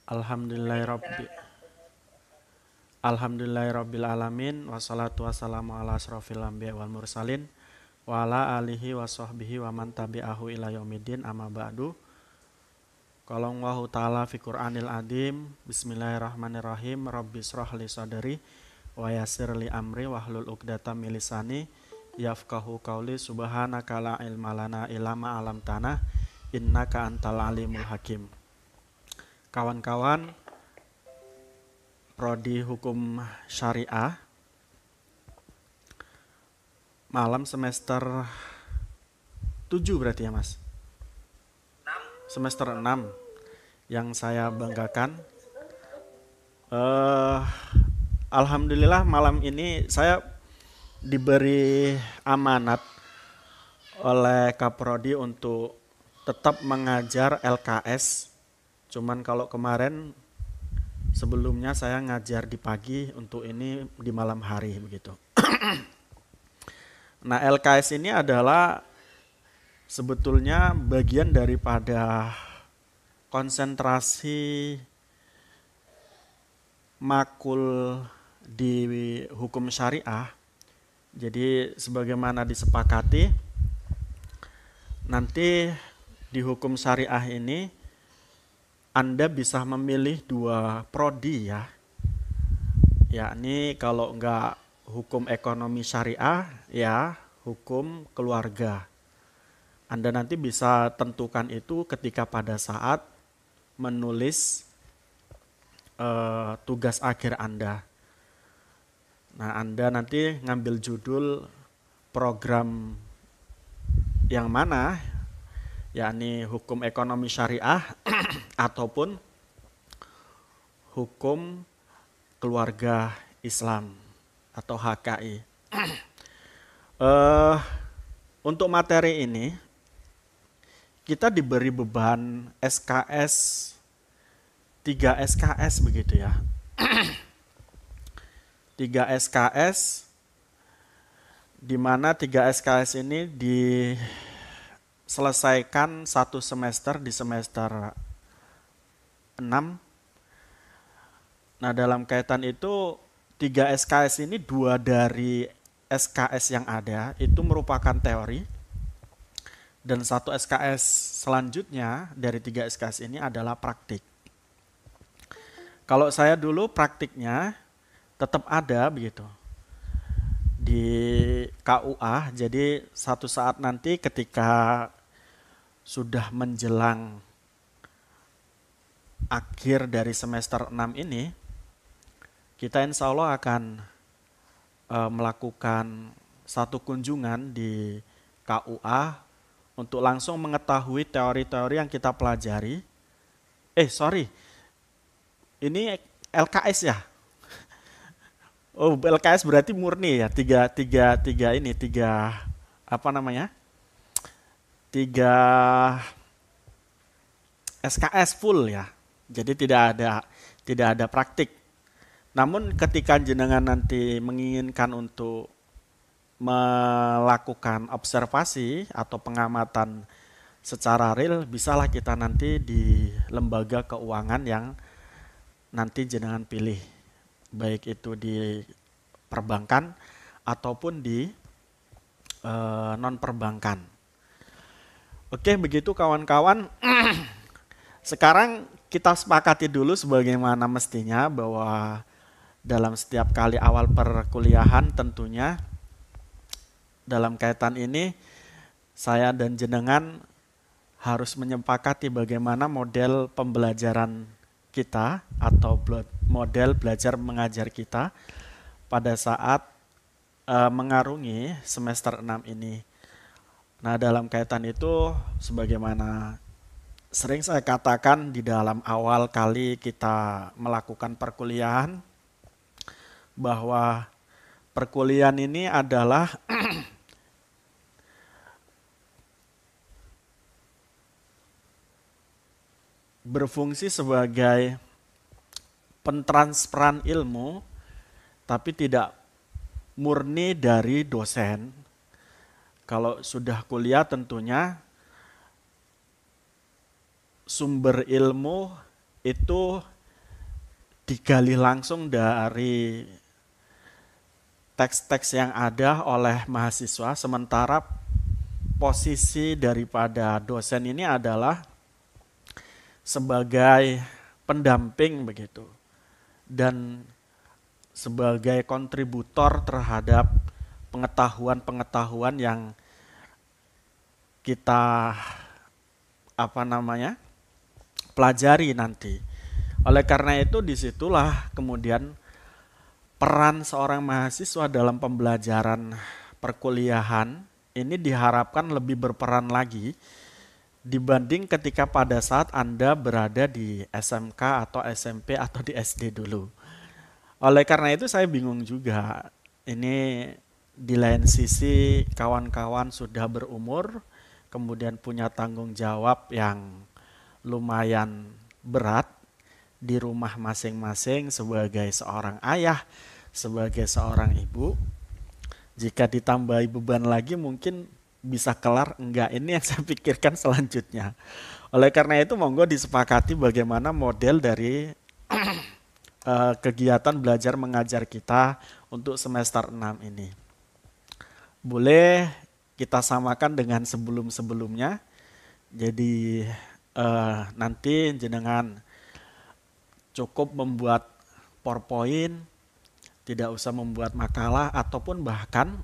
Alhamdulillahirabbi Alhamdulillahirabbil alamin wassalatu wassalamu ala asrofil anbiya wal mursalin wa ala alihi wa sahbihi wa man tabi'ahu ila yaumiddin amma ba'du. Qala Allahu ta'ala fi Qur'anil Adim. Bismillahirrahmanirrahim. Rabbi shrah li sadri wa yassir li amri wahlul 'uqdatam min lisani yafqahu qawli. Subhanaka la ilma lana illa ma 'allamtana innaka antal alimul hakim. Kawan-kawan Prodi Hukum Syariah malam semester 7 berarti ya Mas? Semester 6 yang saya banggakan. Alhamdulillah malam ini saya diberi amanat oleh Kaprodi untuk tetap mengajar LKS. Cuman kalau kemarin sebelumnya saya ngajar di pagi, untuk ini di malam hari begitu. Nah, LKS ini adalah sebetulnya bagian daripada konsentrasi makul di hukum syariah. Jadi sebagaimana disepakati, nanti di hukum syariah ini Anda bisa memilih dua prodi ya, yakni kalau enggak hukum ekonomi syariah ya hukum keluarga. Anda nanti bisa tentukan itu ketika pada saat menulis tugas akhir Anda. Nah, Anda nanti ngambil judul program yang mana, yakni hukum ekonomi syariah ataupun hukum keluarga Islam atau HKI. Untuk materi ini kita diberi beban SKS 3 SKS begitu ya. 3 SKS di mana 3 SKS ini diselesaikan satu semester di semester 6. Nah, dalam kaitan itu 3 SKS ini 2 dari SKS yang ada itu merupakan teori, dan 1 SKS selanjutnya dari 3 SKS ini adalah praktik. Kalau saya dulu praktiknya tetap ada begitu di KUA, jadi satu saat nanti ketika sudah menjelang akhir dari semester 6 ini, kita insya Allah akan melakukan satu kunjungan di KUA untuk langsung mengetahui teori-teori yang kita pelajari. Ini LKS ya? Oh, LKS berarti murni ya, tiga SKS full ya. Jadi tidak ada praktik. Namun ketika jenengan nanti menginginkan untuk melakukan observasi atau pengamatan secara real, bisalah kita nanti di lembaga keuangan yang nanti jenengan pilih, baik itu di perbankan ataupun di non perbankan. Oke, begitu kawan-kawan. Sekarang kita sepakati dulu sebagaimana mestinya bahwa dalam setiap kali awal perkuliahan tentunya dalam kaitan ini saya dan jenengan harus menyepakati bagaimana model pembelajaran kita atau model belajar mengajar kita pada saat mengarungi semester 6 ini. Nah, dalam kaitan itu sebagaimana sering saya katakan di dalam awal kali kita melakukan perkuliahan, bahwa perkuliahan ini adalah berfungsi sebagai pentransferan ilmu, tapi tidak murni dari dosen. Kalau sudah kuliah tentunya sumber ilmu itu digali langsung dari teks-teks yang ada oleh mahasiswa, sementara posisi daripada dosen ini adalah sebagai pendamping begitu dan sebagai kontributor terhadap pengetahuan-pengetahuan yang kita pelajari nanti. Oleh karena itu disitulah kemudian peran seorang mahasiswa dalam pembelajaran perkuliahan ini diharapkan lebih berperan lagi dibanding ketika pada saat Anda berada di SMK atau SMP atau di SD dulu. Oleh karena itu saya bingung juga. Ini di lain sisi kawan-kawan sudah berumur, kemudian punya tanggung jawab yang lumayan berat di rumah masing-masing sebagai seorang ayah, sebagai seorang ibu. Jika ditambahi beban lagi mungkin bisa kelar, enggak, ini yang saya pikirkan selanjutnya. Oleh karena itu monggo disepakati bagaimana model dari kegiatan belajar mengajar kita untuk semester 6 ini. Boleh kita samakan dengan sebelum-sebelumnya. Jadi nanti jenengan cukup membuat PowerPoint, tidak usah membuat makalah, ataupun bahkan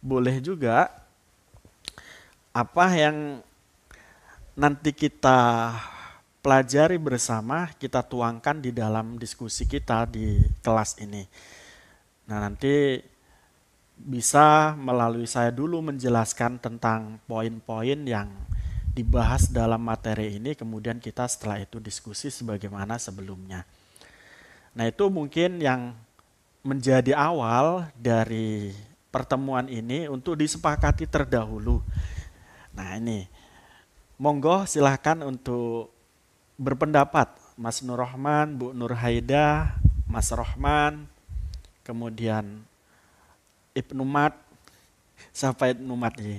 boleh juga apa yang nanti kita pelajari bersama kita tuangkan di dalam diskusi kita di kelas ini. Nah, nanti bisa melalui saya dulu menjelaskan tentang poin-poin yang dibahas dalam materi ini, kemudian kita setelah itu diskusi sebagaimana sebelumnya. Nah, itu mungkin yang menjadi awal dari pertemuan ini untuk disepakati terdahulu. Nah, ini monggo silahkan untuk berpendapat, Mas Nur Rahman, Bu Nur Haida, Mas Rohman, kemudian Ibnu Mat, siapa Ibnu Mat ini?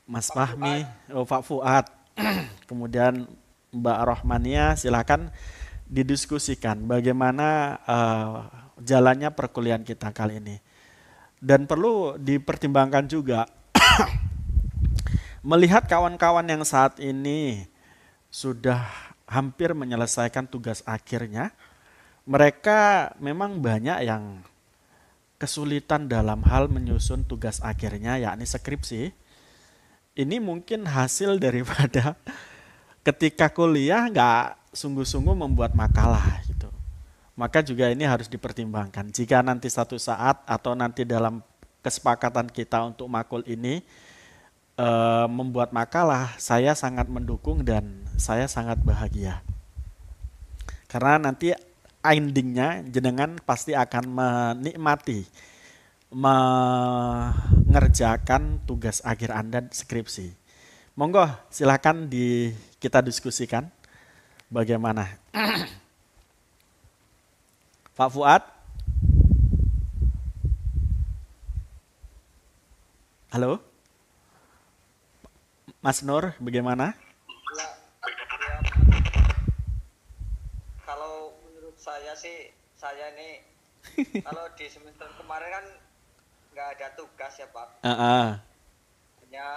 Mas Fahmi, Pak Fuad, kemudian Mbak Rohmania, silakan didiskusikan bagaimana jalannya perkuliahan kita kali ini. Dan perlu dipertimbangkan juga melihat kawan-kawan yang saat ini sudah hampir menyelesaikan tugas akhirnya, mereka memang banyak yang kesulitan dalam hal menyusun tugas akhirnya, yakni skripsi. Ini mungkin hasil daripada ketika kuliah nggak sungguh-sungguh membuat makalah gitu. Maka juga ini harus dipertimbangkan. Jika nanti satu saat atau nanti dalam kesepakatan kita untuk makul ini membuat makalah, saya sangat mendukung dan saya sangat bahagia. Karena nanti endingnya jenengan pasti akan menikmati mengerjakan tugas akhir Anda skripsi. Monggo silakan kita diskusikan bagaimana. Pak Fuad. Halo. Mas Nur, bagaimana? Ya, kalau menurut saya sih, saya ini kalau di semester kemarin kan nggak ada tugas ya Pak. Hanya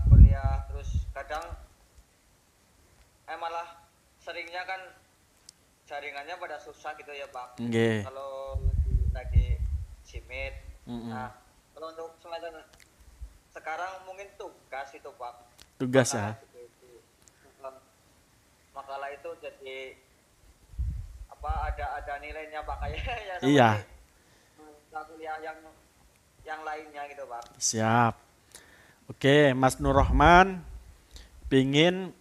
kuliah terus kadang malah seringnya kan jaringannya pada susah gitu ya Pak. Kalau lagi simit. Nah, kalau untuk semester sekarang mungkin tugas itu Pak. Tugas ya. Makalah itu jadi ada nilainya Pak kayaknya ya. Iya. Kuliah yang lainnya gitu Pak. Siap. Oke, Mas Nur Rahman pingin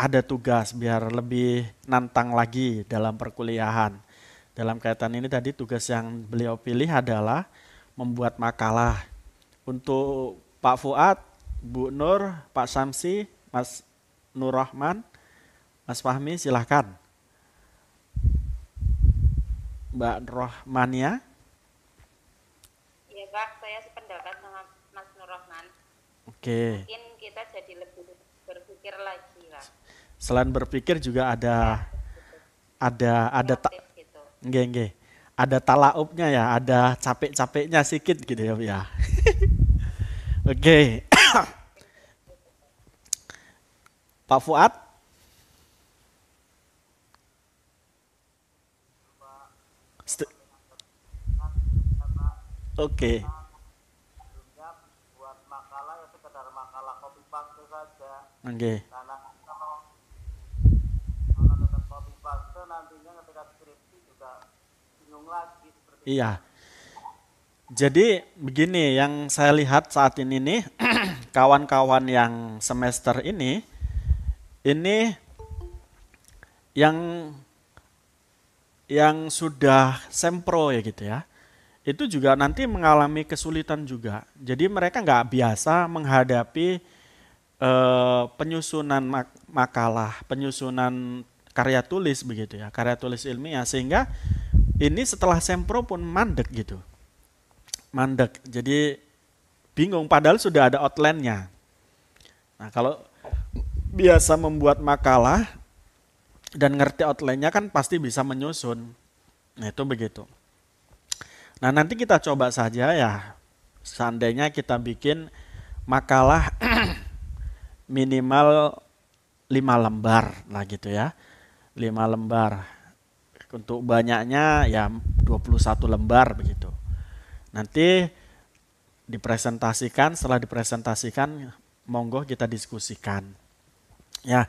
ada tugas biar lebih nantang lagi dalam perkuliahan. Dalam kaitan ini tadi tugas yang beliau pilih adalah membuat makalah. Untuk Pak Fuad, Bu Nur, Pak Samsi, Mas Nur Rahman, Mas Fahmi silahkan. Mbak Rohmania. Ya Pak, saya sependapat sama Mas Nur Rahman. Oke. Mungkin kita jadi lebih berpikir lagi Pak. Selain berpikir juga ada ada kreatif gitu. nggih. Ada talaupnya ya, ada capek-capeknya sedikit gitu ya. Oke. Pak Fuad? Oke. Buat makalah ya sekedar makalah copy paste saja. Oke. Karena kalau tetap copy paste nantinya ketika skripsi juga bingung lagi seperti Iya. Jadi begini yang saya lihat saat ini nih, kawan-kawan yang semester ini yang sudah sempro ya gitu ya, itu juga nanti mengalami kesulitan juga. Jadi mereka nggak biasa menghadapi penyusunan makalah, penyusunan karya tulis begitu ya, karya tulis ilmiah, sehingga ini setelah sempro pun mandek gitu. Mandek, jadi bingung padahal sudah ada outline-nya. Nah kalau biasa membuat makalah dan ngerti outline-nya kan pasti bisa menyusun. Nah itu begitu. Nah nanti kita coba saja ya, seandainya kita bikin makalah minimal 5 lembar lah gitu ya. 5 lembar. Untuk banyaknya ya 21 lembar begitu. Nanti dipresentasikan, setelah dipresentasikan monggo kita diskusikan. Ya,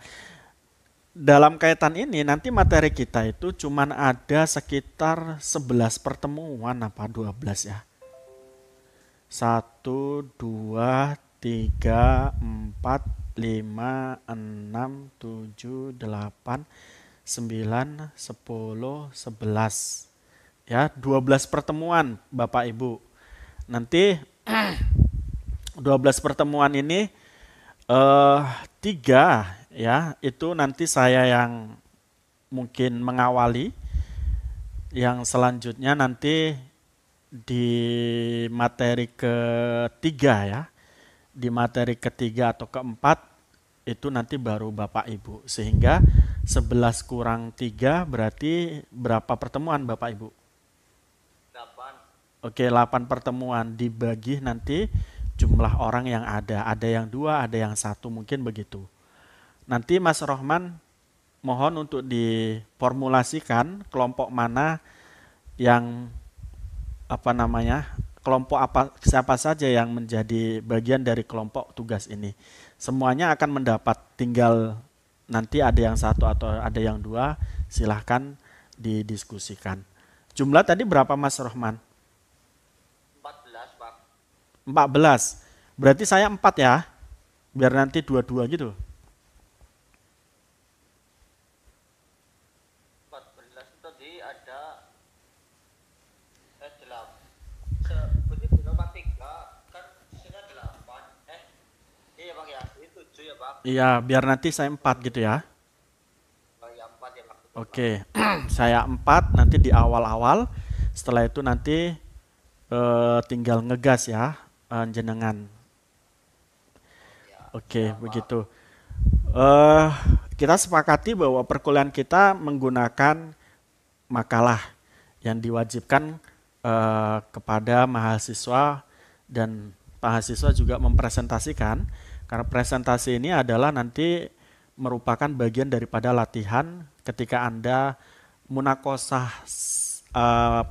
dalam kaitan ini nanti materi kita itu cuman ada sekitar 11 pertemuan apa 12 ya. 1, 2, 3, 4, 5, 6, 7, 8, 9, 10, 11. Ya, 12 pertemuan Bapak Ibu. Nanti 12 pertemuan ini 3 ya, itu nanti saya yang mungkin mengawali. Yang selanjutnya nanti di materi ketiga ya. Di materi ketiga atau keempat itu nanti baru Bapak Ibu. Sehingga 11 kurang 3 berarti berapa pertemuan Bapak Ibu? 8. Oke, 8 pertemuan dibagi nanti jumlah orang yang ada. Ada yang 2, ada yang 1, mungkin begitu. Nanti Mas Rohman mohon untuk diformulasikan kelompok mana yang kelompok siapa saja yang menjadi bagian dari kelompok tugas ini. Semuanya akan mendapat, tinggal nanti ada yang 1 atau ada yang 2, silahkan didiskusikan. Jumlah tadi berapa Mas Rohman? 14, Pak. 14. Berarti saya 4 ya. Biar nanti 2-2 gitu. 14 itu tadi ada 8. Sebetulnya berapa 3 kan isinya 8. Iya Pak ya. Ini 7 ya Pak. Iya, biar nanti saya 4 gitu ya. Oh ya 4 ya Pak. Oke, saya 4 nanti di awal-awal. Setelah itu nanti tinggal ngegas ya, jenengan. Oke, begitu. Kita sepakati bahwa perkuliahan kita menggunakan makalah yang diwajibkan kepada mahasiswa, dan mahasiswa juga mempresentasikan, karena presentasi ini adalah nanti merupakan bagian daripada latihan ketika Anda munakosah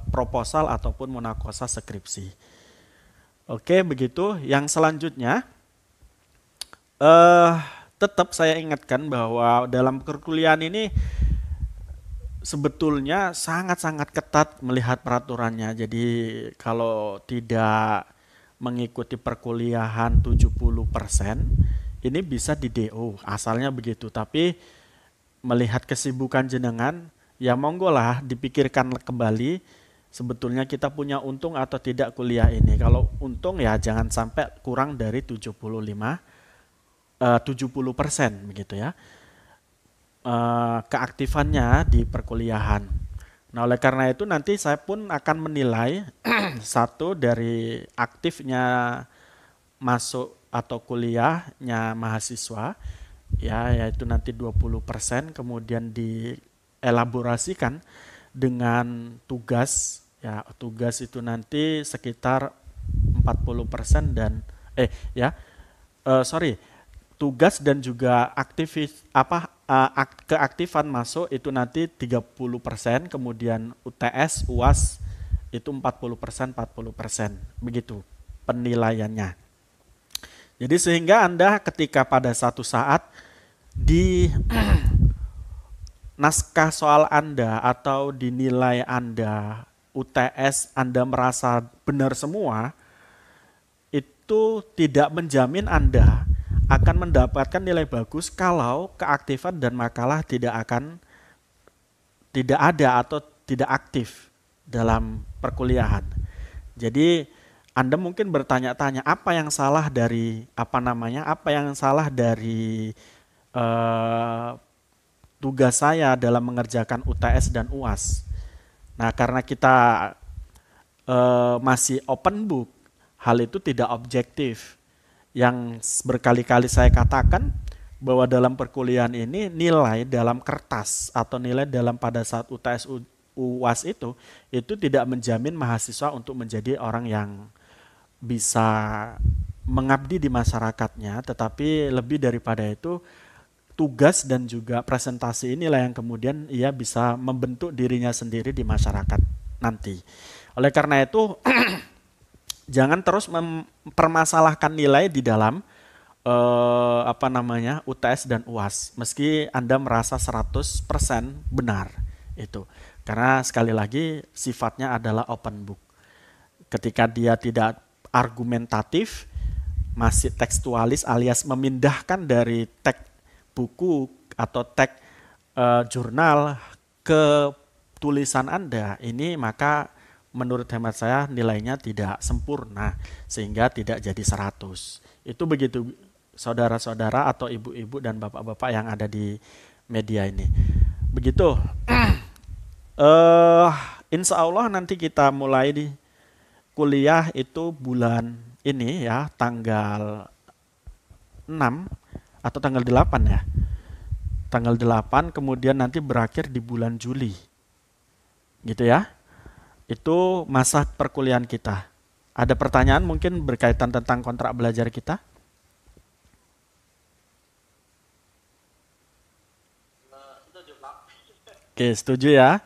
proposal ataupun munakosah skripsi. Oke, begitu. Yang selanjutnya tetap saya ingatkan bahwa dalam perkuliahan ini sebetulnya sangat-sangat ketat melihat peraturannya. Jadi kalau tidak mengikuti perkuliahan 70%, ini bisa di DO, asalnya begitu. Tapi melihat kesibukan jenengan, ya monggo lah dipikirkan kembali, sebetulnya kita punya untung atau tidak kuliah ini. Kalau untung ya jangan sampai kurang dari 70% begitu ya. Keaktifannya di perkuliahan. Nah, oleh karena itu nanti saya pun akan menilai satu dari aktifnya masuk atau kuliahnya mahasiswa ya, yaitu nanti 20%, kemudian di elaborasikan dengan tugas, ya tugas itu nanti sekitar 40% dan tugas dan juga keaktifan masuk itu nanti 30%, kemudian UTS, UAS itu 40%, begitu penilaiannya. Jadi sehingga Anda ketika pada satu saat di naskah soal Anda atau di nilai Anda, UTS Anda merasa benar semua, itu tidak menjamin Anda akan mendapatkan nilai bagus kalau keaktifan dan makalah tidak ada atau tidak aktif dalam perkuliahan. Jadi Anda mungkin bertanya-tanya apa yang salah dari tugas saya dalam mengerjakan UTS dan UAS. Nah, karena kita masih open book, hal itu tidak objektif. Yang berkali-kali saya katakan bahwa dalam perkuliahan ini nilai dalam kertas atau nilai dalam pada saat UTS UAS itu tidak menjamin mahasiswa untuk menjadi orang yang bisa mengabdi di masyarakatnya, tetapi lebih daripada itu tugas dan juga presentasi inilah yang kemudian ia bisa membentuk dirinya sendiri di masyarakat nanti. Oleh karena itu jangan terus mempermasalahkan nilai di dalam UTS dan UAS meski Anda merasa 100% benar itu. Karena sekali lagi sifatnya adalah open book. Ketika dia tidak argumentatif, masih tekstualis alias memindahkan dari teks buku atau teks jurnal ke tulisan Anda, ini maka menurut hemat saya nilainya tidak sempurna sehingga tidak jadi 100. Itu begitu saudara-saudara atau ibu-ibu dan bapak-bapak yang ada di media ini. Begitu. Insya Allah nanti kita mulai di kuliah itu bulan ini ya, tanggal 6 atau tanggal 8 ya. Tanggal 8 kemudian nanti berakhir di bulan Juli. Gitu ya. Itu masa perkuliahan kita. Ada pertanyaan mungkin berkaitan tentang kontrak belajar kita? Setuju, Pak. Oke, setuju ya.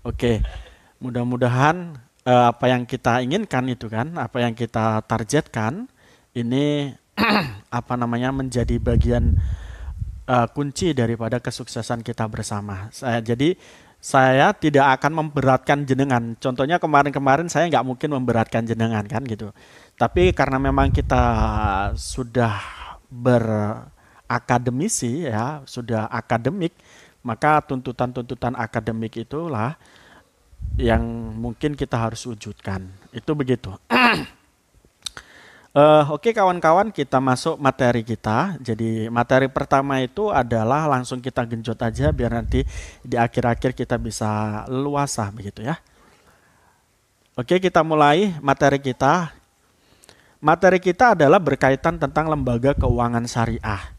Oke, mudah-mudahan apa yang kita inginkan itu kan, apa yang kita targetkan ini menjadi bagian kunci daripada kesuksesan kita bersama. Saya tidak akan memberatkan jenengan. Contohnya kemarin-kemarin saya nggak mungkin memberatkan jenengan kan gitu. Tapi karena memang kita sudah berakademisi ya, sudah akademik, maka tuntutan-tuntutan akademik itulah yang mungkin kita harus wujudkan. Itu begitu. Oke kawan-kawan, kita masuk materi kita. Jadi materi pertama itu adalah langsung kita genjot aja biar nanti di akhir-akhir kita bisa leluasa begitu ya. Oke, kita mulai materi kita. Materi kita adalah berkaitan tentang lembaga keuangan syariah.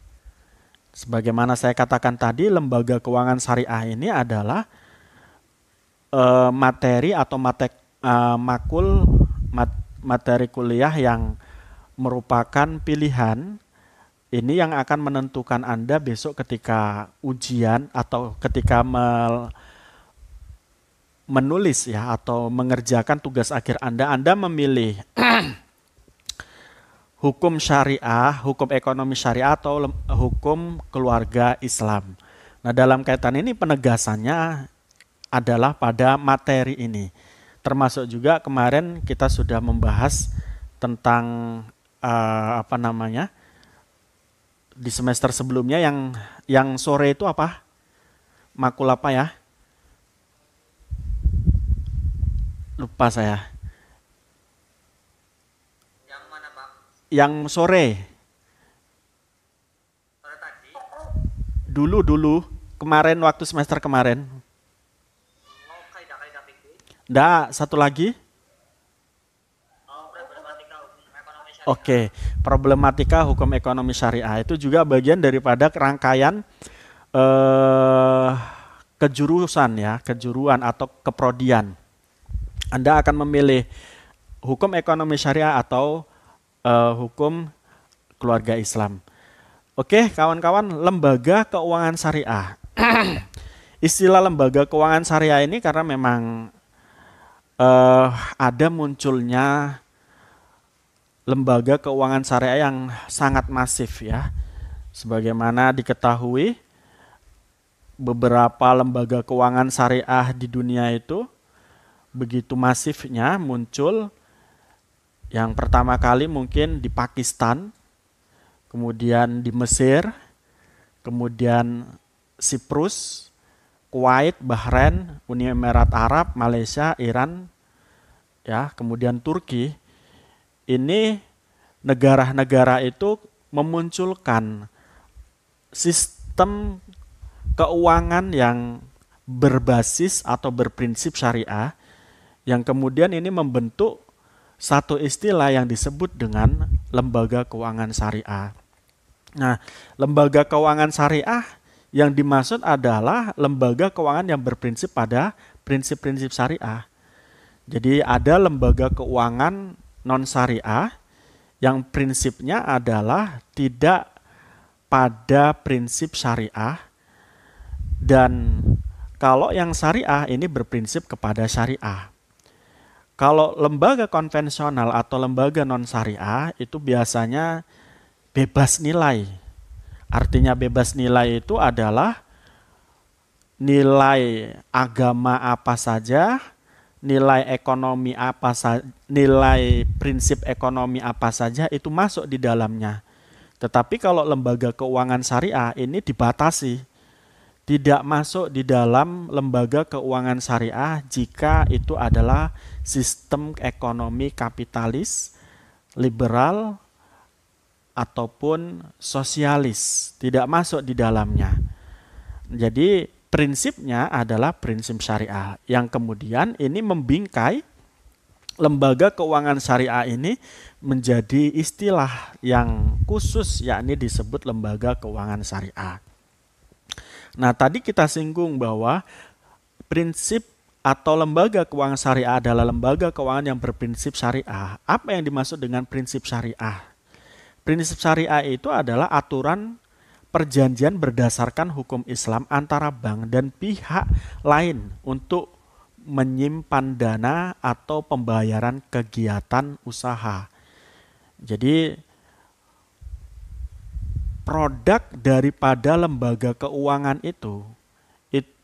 Sebagaimana saya katakan tadi, lembaga keuangan syariah ini adalah materi atau materi kuliah yang merupakan pilihan ini yang akan menentukan Anda besok ketika ujian atau ketika menulis ya atau mengerjakan tugas akhir Anda memilih hukum syariah, hukum ekonomi syariah atau hukum keluarga Islam. Nah, dalam kaitan ini penegasannya adalah pada materi ini. Termasuk juga kemarin kita sudah membahas tentang di semester sebelumnya yang sore itu apa? Makul apa ya? Lupa saya. Yang mana, Pak? Yang sore. Sore tadi. Dulu kemarin waktu semester kemarin. Oh, kaidah-kaidah fikih. Nggak, satu lagi. Oke, problematika hukum ekonomi syariah itu juga bagian daripada rangkaian kejuruan atau keprodian. Anda akan memilih hukum ekonomi syariah atau hukum keluarga Islam. Oke, kawan-kawan, lembaga keuangan syariah. Istilah lembaga keuangan syariah ini karena memang ada munculnya lembaga keuangan syariah yang sangat masif ya. Sebagaimana diketahui, beberapa lembaga keuangan syariah di dunia itu begitu masifnya muncul. Yang pertama kali mungkin di Pakistan, kemudian di Mesir, kemudian Siprus, Kuwait, Bahrain, Uni Emirat Arab, Malaysia, Iran, ya, kemudian Turki. Ini negara-negara itu memunculkan sistem keuangan yang berbasis atau berprinsip syariah, yang kemudian ini membentuk satu istilah yang disebut dengan lembaga keuangan syariah. Nah, lembaga keuangan syariah yang dimaksud adalah lembaga keuangan yang berprinsip pada prinsip-prinsip syariah. Jadi ada lembaga keuangan non-syariah yang prinsipnya adalah tidak pada prinsip syariah, dan kalau yang syariah ini berprinsip kepada syariah. Kalau lembaga konvensional atau lembaga non-syariah itu biasanya bebas nilai. Artinya bebas nilai itu adalah nilai agama apa saja, nilai ekonomi apa saja, nilai prinsip ekonomi apa saja itu masuk di dalamnya. Tetapi kalau lembaga keuangan syariah ini dibatasi. Tidak masuk di dalam lembaga keuangan syariah jika itu adalah sistem ekonomi kapitalis, liberal, ataupun sosialis. Tidak masuk di dalamnya. Jadi prinsipnya adalah prinsip syariah, yang kemudian ini membingkai lembaga keuangan syariah ini menjadi istilah yang khusus, yakni disebut lembaga keuangan syariah. Nah, tadi kita singgung bahwa prinsip atau lembaga keuangan syariah adalah lembaga keuangan yang berprinsip syariah. Apa yang dimaksud dengan prinsip syariah? Prinsip syariah itu adalah aturan perjanjian berdasarkan hukum Islam antara bank dan pihak lain untuk menyimpan dana atau pembayaran kegiatan usaha. Jadi produk daripada lembaga keuangan itu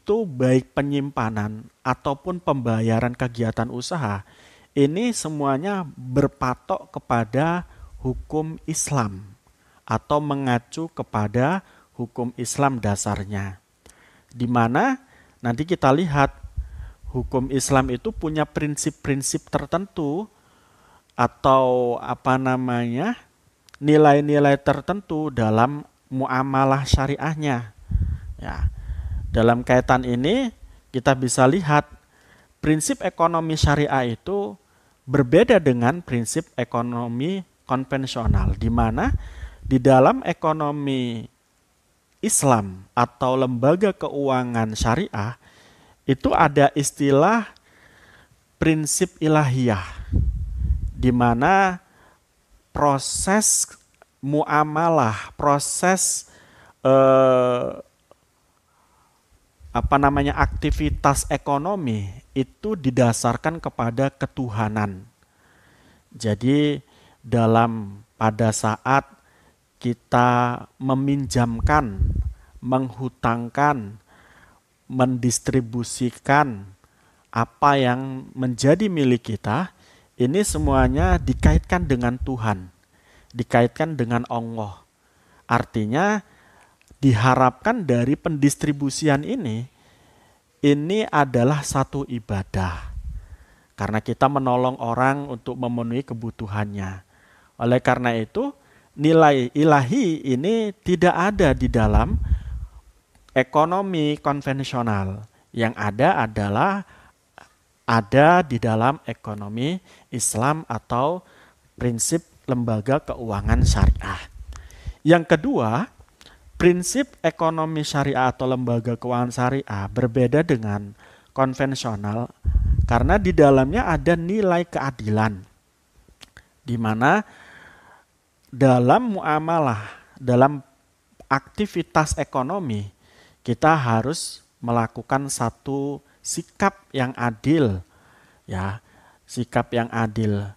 baik penyimpanan ataupun pembayaran kegiatan usaha, ini semuanya berpatok kepada hukum Islam atau mengacu kepada hukum Islam dasarnya. Di mana nanti kita lihat hukum Islam itu punya prinsip-prinsip tertentu atau nilai-nilai tertentu dalam muamalah syariahnya. Ya. Dalam kaitan ini kita bisa lihat prinsip ekonomi syariah itu berbeda dengan prinsip ekonomi konvensional, di mana di dalam ekonomi Islam atau lembaga keuangan syariah itu ada istilah prinsip ilahiyah, di mana proses muamalah, proses aktivitas ekonomi itu didasarkan kepada ketuhanan. Jadi pada saat kita meminjamkan, menghutangkan, mendistribusikan apa yang menjadi milik kita, ini semuanya dikaitkan dengan Tuhan, dikaitkan dengan Allah. Artinya diharapkan dari pendistribusian ini adalah satu ibadah. Karena kita menolong orang untuk memenuhi kebutuhannya. Oleh karena itu, nilai ilahi ini tidak ada di dalam ekonomi konvensional. Yang ada di dalam ekonomi Islam atau prinsip lembaga keuangan syariah. Yang kedua, prinsip ekonomi syariah atau lembaga keuangan syariah berbeda dengan konvensional karena di dalamnya ada nilai keadilan, di mana dalam muamalah, dalam aktivitas ekonomi, kita harus melakukan satu sikap yang adil, ya, sikap yang adil.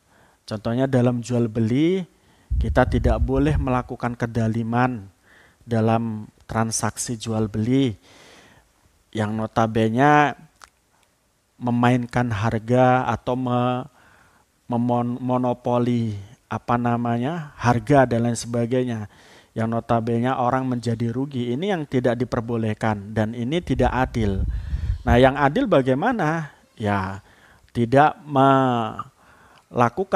Contohnya dalam jual beli, kita tidak boleh melakukan kedaliman dalam transaksi jual beli yang notabene memainkan harga atau memonopoli harga dan lain sebagainya, yang notabene orang menjadi rugi. Ini yang tidak diperbolehkan dan ini tidak adil. Nah, yang adil bagaimana? Ya, tidak melakukan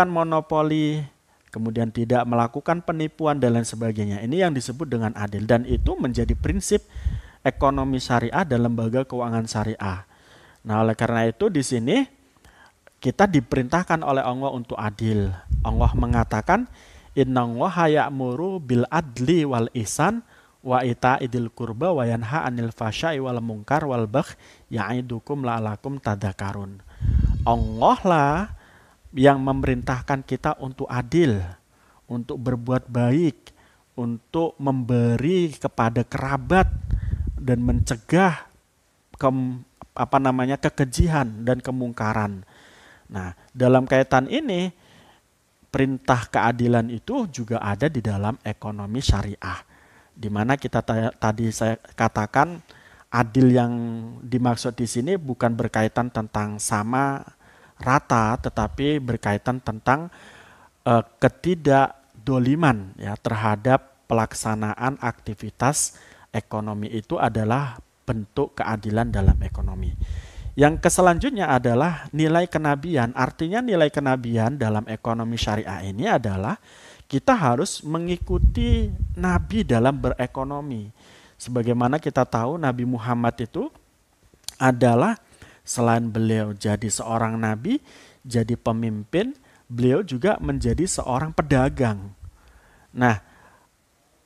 monopoli, kemudian tidak melakukan penipuan dan lain sebagainya. Ini yang disebut dengan adil dan itu menjadi prinsip ekonomi syariah dan lembaga keuangan syariah. Nah, oleh karena itu di sini kita diperintahkan oleh Allah untuk adil. Allah mengatakan, innallaha ya'muru bil adli wal ihsan wa ita'idil qurba wa yanha 'anil fahsya'i wal munkar wal baghi ya'idukum la'alakum tadzakarun. Allah lah yang memerintahkan kita untuk adil, untuk berbuat baik, untuk memberi kepada kerabat dan mencegah kekejian dan kemungkaran. Nah, dalam kaitan ini perintah keadilan itu juga ada di dalam ekonomi syariah, di mana kita tadi saya katakan adil yang dimaksud di sini bukan berkaitan tentang sama rata, tetapi berkaitan tentang ketidakdoliman ya terhadap pelaksanaan aktivitas ekonomi. Itu adalah bentuk keadilan dalam ekonomi. Yang selanjutnya adalah nilai kenabian. Artinya nilai kenabian dalam ekonomi syariah ini adalah kita harus mengikuti Nabi dalam berekonomi. Sebagaimana kita tahu Nabi Muhammad itu adalah selain beliau jadi seorang nabi, jadi pemimpin, beliau juga menjadi seorang pedagang. Nah,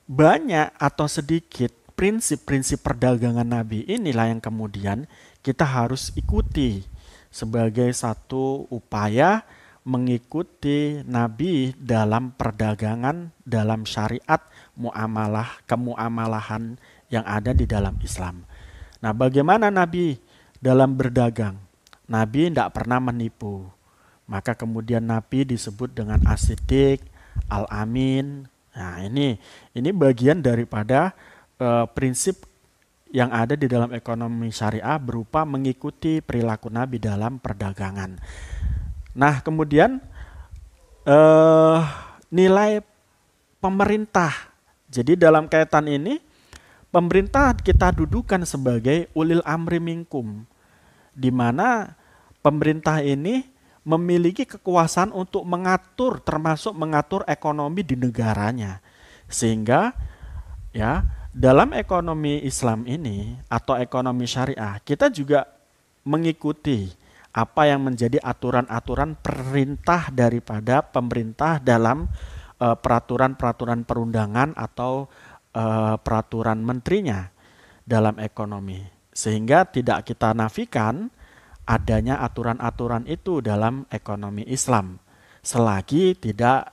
banyak atau sedikit prinsip-prinsip perdagangan Nabi inilah yang kemudian kita harus ikuti sebagai satu upaya mengikuti Nabi dalam perdagangan, dalam syariat muamalah, kemuamalahan yang ada di dalam Islam. Nah, bagaimana Nabi dalam berdagang? Nabi tidak pernah menipu. Maka kemudian Nabi disebut dengan As-Siddiq, Al-Amin. Nah, ini bagian daripada prinsip yang ada di dalam ekonomi syariah berupa mengikuti perilaku Nabi dalam perdagangan. Nah, kemudian nilai pemerintah. Jadi dalam kaitan ini pemerintah kita dudukan sebagai ulil amri minkum, di mana pemerintah ini memiliki kekuasaan untuk mengatur, termasuk mengatur ekonomi di negaranya. Sehingga ya dalam ekonomi Islam ini atau ekonomi syariah, kita juga mengikuti apa yang menjadi aturan-aturan perintah daripada pemerintah dalam peraturan-peraturan perundangan atau peraturan menterinya dalam ekonomi. Sehingga tidak kita nafikan adanya aturan-aturan itu dalam ekonomi Islam selagi tidak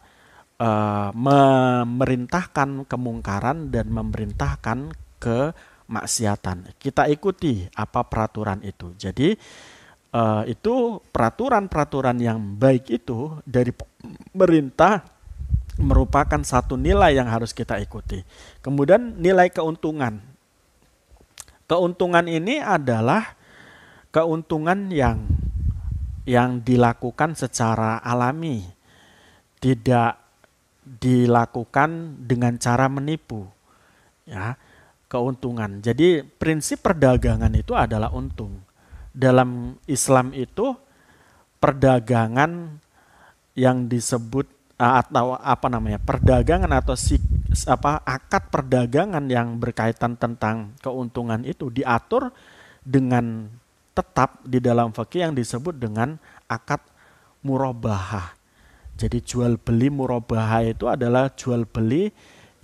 memerintahkan kemungkaran dan memerintahkan kemaksiatan. Kita ikuti apa peraturan itu. Jadi itu peraturan-peraturan yang baik itu dari pemerintah merupakan satu nilai yang harus kita ikuti. Kemudian nilai keuntungan. Keuntungan ini adalah keuntungan yang dilakukan secara alami, tidak dilakukan dengan cara menipu, ya, keuntungan. Jadi prinsip perdagangan itu adalah untung. Dalam Islam itu perdagangan yang disebut atau perdagangan atau akad perdagangan yang berkaitan tentang keuntungan itu diatur dengan tetap di dalam fikih yang disebut dengan akad murabahah. Jadi jual beli murabahah itu adalah jual beli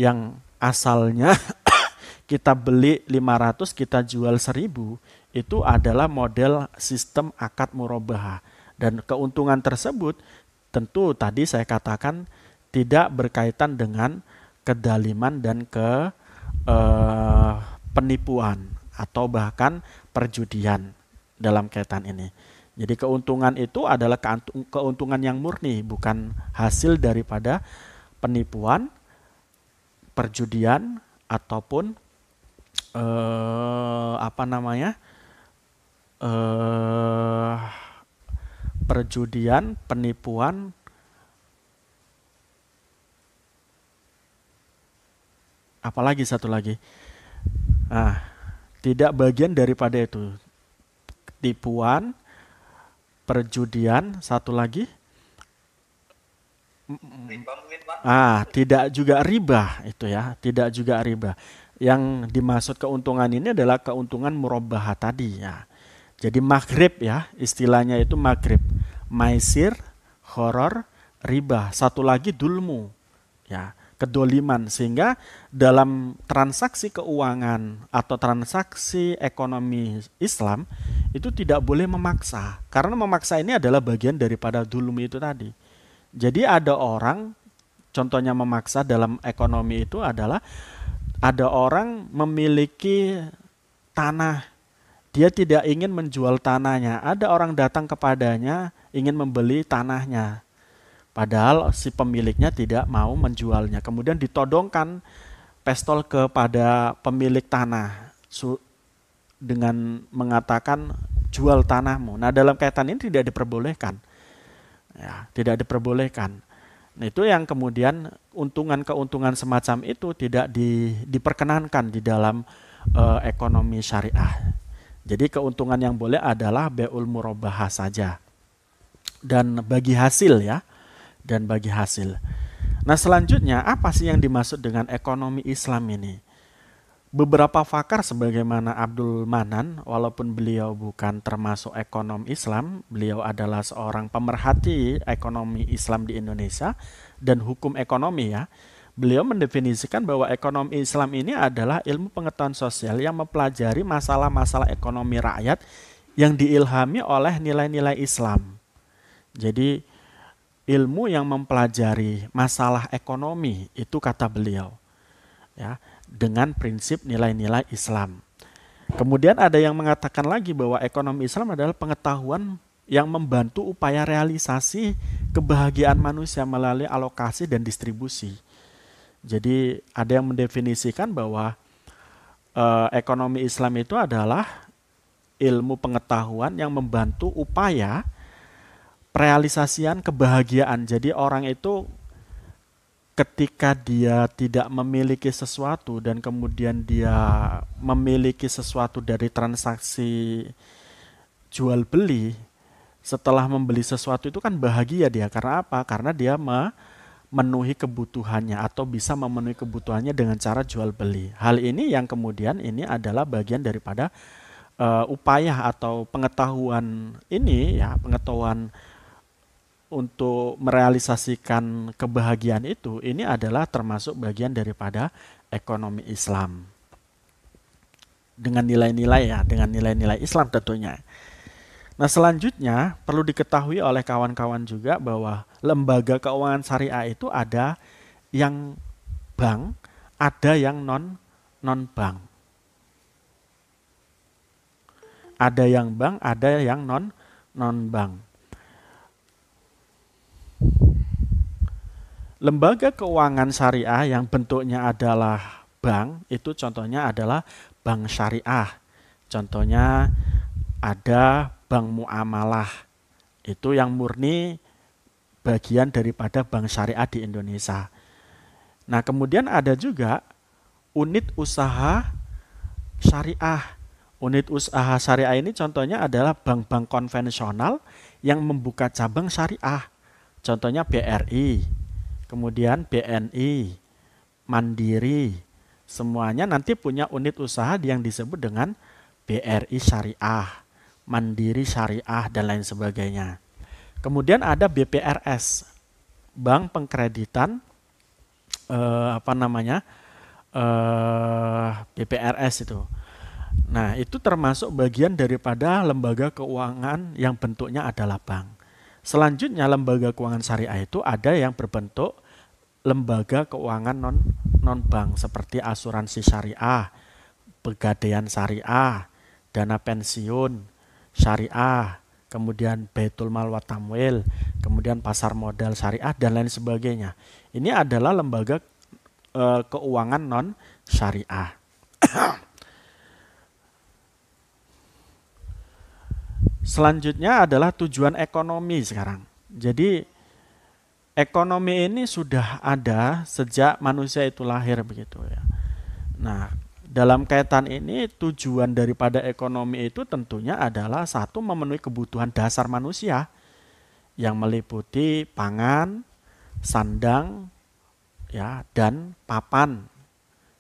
yang asalnya kita beli 500, kita jual 1000, itu adalah model sistem akad murabahah. Dan keuntungan tersebut tentu tadi saya katakan tidak berkaitan dengan kedaliman dan penipuan atau bahkan perjudian dalam kaitan ini. Jadi keuntungan itu adalah keuntungan yang murni, bukan hasil daripada penipuan, perjudian ataupun perjudian, penipuan, apalagi satu lagi. Nah, tidak bagian daripada itu. Tipuan, perjudian, satu lagi. Riba mungkin, Pak. Tidak juga riba itu ya, tidak juga riba. Yang dimaksud keuntungan ini adalah keuntungan murabahah tadi ya. Jadi maghrib ya, istilahnya itu maghrib. Maisir, horor, riba. Satu lagi dulmu ya, kedoliman. Sehingga dalam transaksi keuangan atau transaksi ekonomi Islam itu tidak boleh memaksa. Karena memaksa ini adalah bagian daripada dulmu itu tadi. Jadi ada orang, contohnya memaksa dalam ekonomi itu adalah ada orang memiliki tanah, dia tidak ingin menjual tanahnya. Ada orang datang kepadanya ingin membeli tanahnya, padahal si pemiliknya tidak mau menjualnya. Kemudian ditodongkan pistol kepada pemilik tanah dengan mengatakan jual tanahmu. Nah, dalam kaitan ini tidak diperbolehkan. Ya, tidak diperbolehkan. Nah, itu yang kemudian keuntungan semacam itu tidak diperkenankan di dalam ekonomi syariah. Jadi keuntungan yang boleh adalah be'ul murabahah saja. Dan bagi hasil ya. Dan bagi hasil. Nah, selanjutnya apa sih yang dimaksud dengan ekonomi Islam ini? Beberapa pakar sebagaimana Abdul Manan, walaupun beliau bukan termasuk ekonom Islam, beliau adalah seorang pemerhati ekonomi Islam di Indonesia dan hukum ekonomi ya. Beliau mendefinisikan bahwa ekonomi Islam ini adalah ilmu pengetahuan sosial yang mempelajari masalah-masalah ekonomi rakyat yang diilhami oleh nilai-nilai Islam. Jadi ilmu yang mempelajari masalah ekonomi itu kata beliau ya, dengan prinsip nilai-nilai Islam. Kemudian ada yang mengatakan lagi bahwa ekonomi Islam adalah pengetahuan yang membantu upaya realisasi kebahagiaan manusia melalui alokasi dan distribusi. Jadi ada yang mendefinisikan bahwa ekonomi Islam itu adalah ilmu pengetahuan yang membantu upaya realisasian kebahagiaan. Jadi orang itu ketika dia tidak memiliki sesuatu dan kemudian dia memiliki sesuatu dari transaksi jual beli, setelah membeli sesuatu itu kan bahagia dia. Karena apa? Karena dia memenuhi kebutuhannya atau bisa memenuhi kebutuhannya dengan cara jual beli. Hal ini yang kemudian ini adalah bagian daripada upaya atau pengetahuan ini ya, pengetahuan untuk merealisasikan kebahagiaan itu, ini adalah termasuk bagian daripada ekonomi Islam. Dengan nilai-nilai ya, dengan nilai-nilai Islam tentunya. Nah, selanjutnya perlu diketahui oleh kawan-kawan juga bahwa lembaga keuangan syariah itu ada yang bank, ada yang non-bank. Ada yang bank, ada yang non-bank. Lembaga keuangan syariah yang bentuknya adalah bank, itu contohnya adalah bank syariah. Contohnya ada bank muamalah. Itu yang murni bagian daripada bank syariah di Indonesia. Nah, kemudian ada juga unit usaha syariah. Unit usaha syariah ini contohnya adalah bank-bank konvensional yang membuka cabang syariah. Contohnya BRI, kemudian BNI, Mandiri, semuanya nanti punya unit usaha yang disebut dengan BRI Syariah, Mandiri Syariah, dan lain sebagainya. Kemudian ada BPRS, Bank Pengkreditan BPRS itu. Nah, itu termasuk bagian daripada lembaga keuangan yang bentuknya adalah bank. Selanjutnya lembaga keuangan syariah itu ada yang berbentuk lembaga keuangan non bank seperti asuransi syariah, pegadaian syariah, dana pensiun syariah, kemudian Baitul Mal wa Tamwil, kemudian pasar modal syariah dan lain sebagainya. Ini adalah lembaga keuangan non syariah. Selanjutnya adalah tujuan ekonomi sekarang. Jadi ekonomi ini sudah ada sejak manusia itu lahir begitu ya. Nah, dalam kaitan ini tujuan daripada ekonomi itu tentunya adalah satu, memenuhi kebutuhan dasar manusia yang meliputi pangan, sandang, ya, dan papan,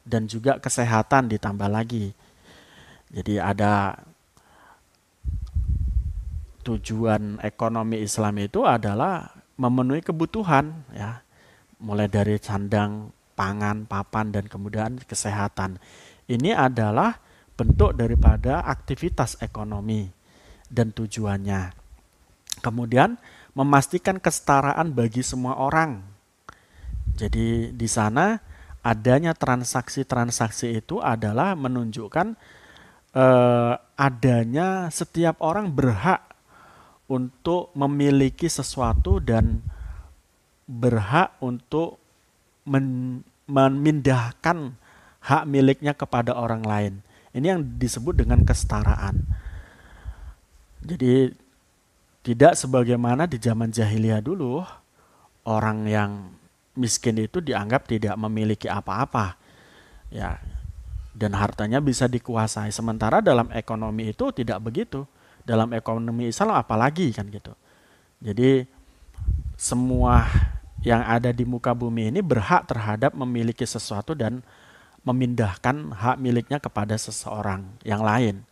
dan juga kesehatan ditambah lagi. Jadi ada tujuan ekonomi Islam itu adalah memenuhi kebutuhan, ya, mulai dari sandang, pangan, papan, dan kemudian kesehatan. Ini adalah bentuk daripada aktivitas ekonomi dan tujuannya. Kemudian memastikan kesetaraan bagi semua orang. Jadi di sana adanya transaksi-transaksi itu adalah menunjukkan adanya setiap orang berhak untuk memiliki sesuatu dan berhak untuk memindahkan hak miliknya kepada orang lain. Ini yang disebut dengan kesetaraan. Jadi tidak sebagaimana di zaman jahiliyah dulu, orang yang miskin itu dianggap tidak memiliki apa-apa, ya, dan hartanya bisa dikuasai. Sementara dalam ekonomi itu tidak begitu. Dalam ekonomi Islam apalagi kan gitu. Jadi semua yang ada di muka bumi ini berhak terhadap memiliki sesuatu dan memindahkan hak miliknya kepada seseorang yang lain.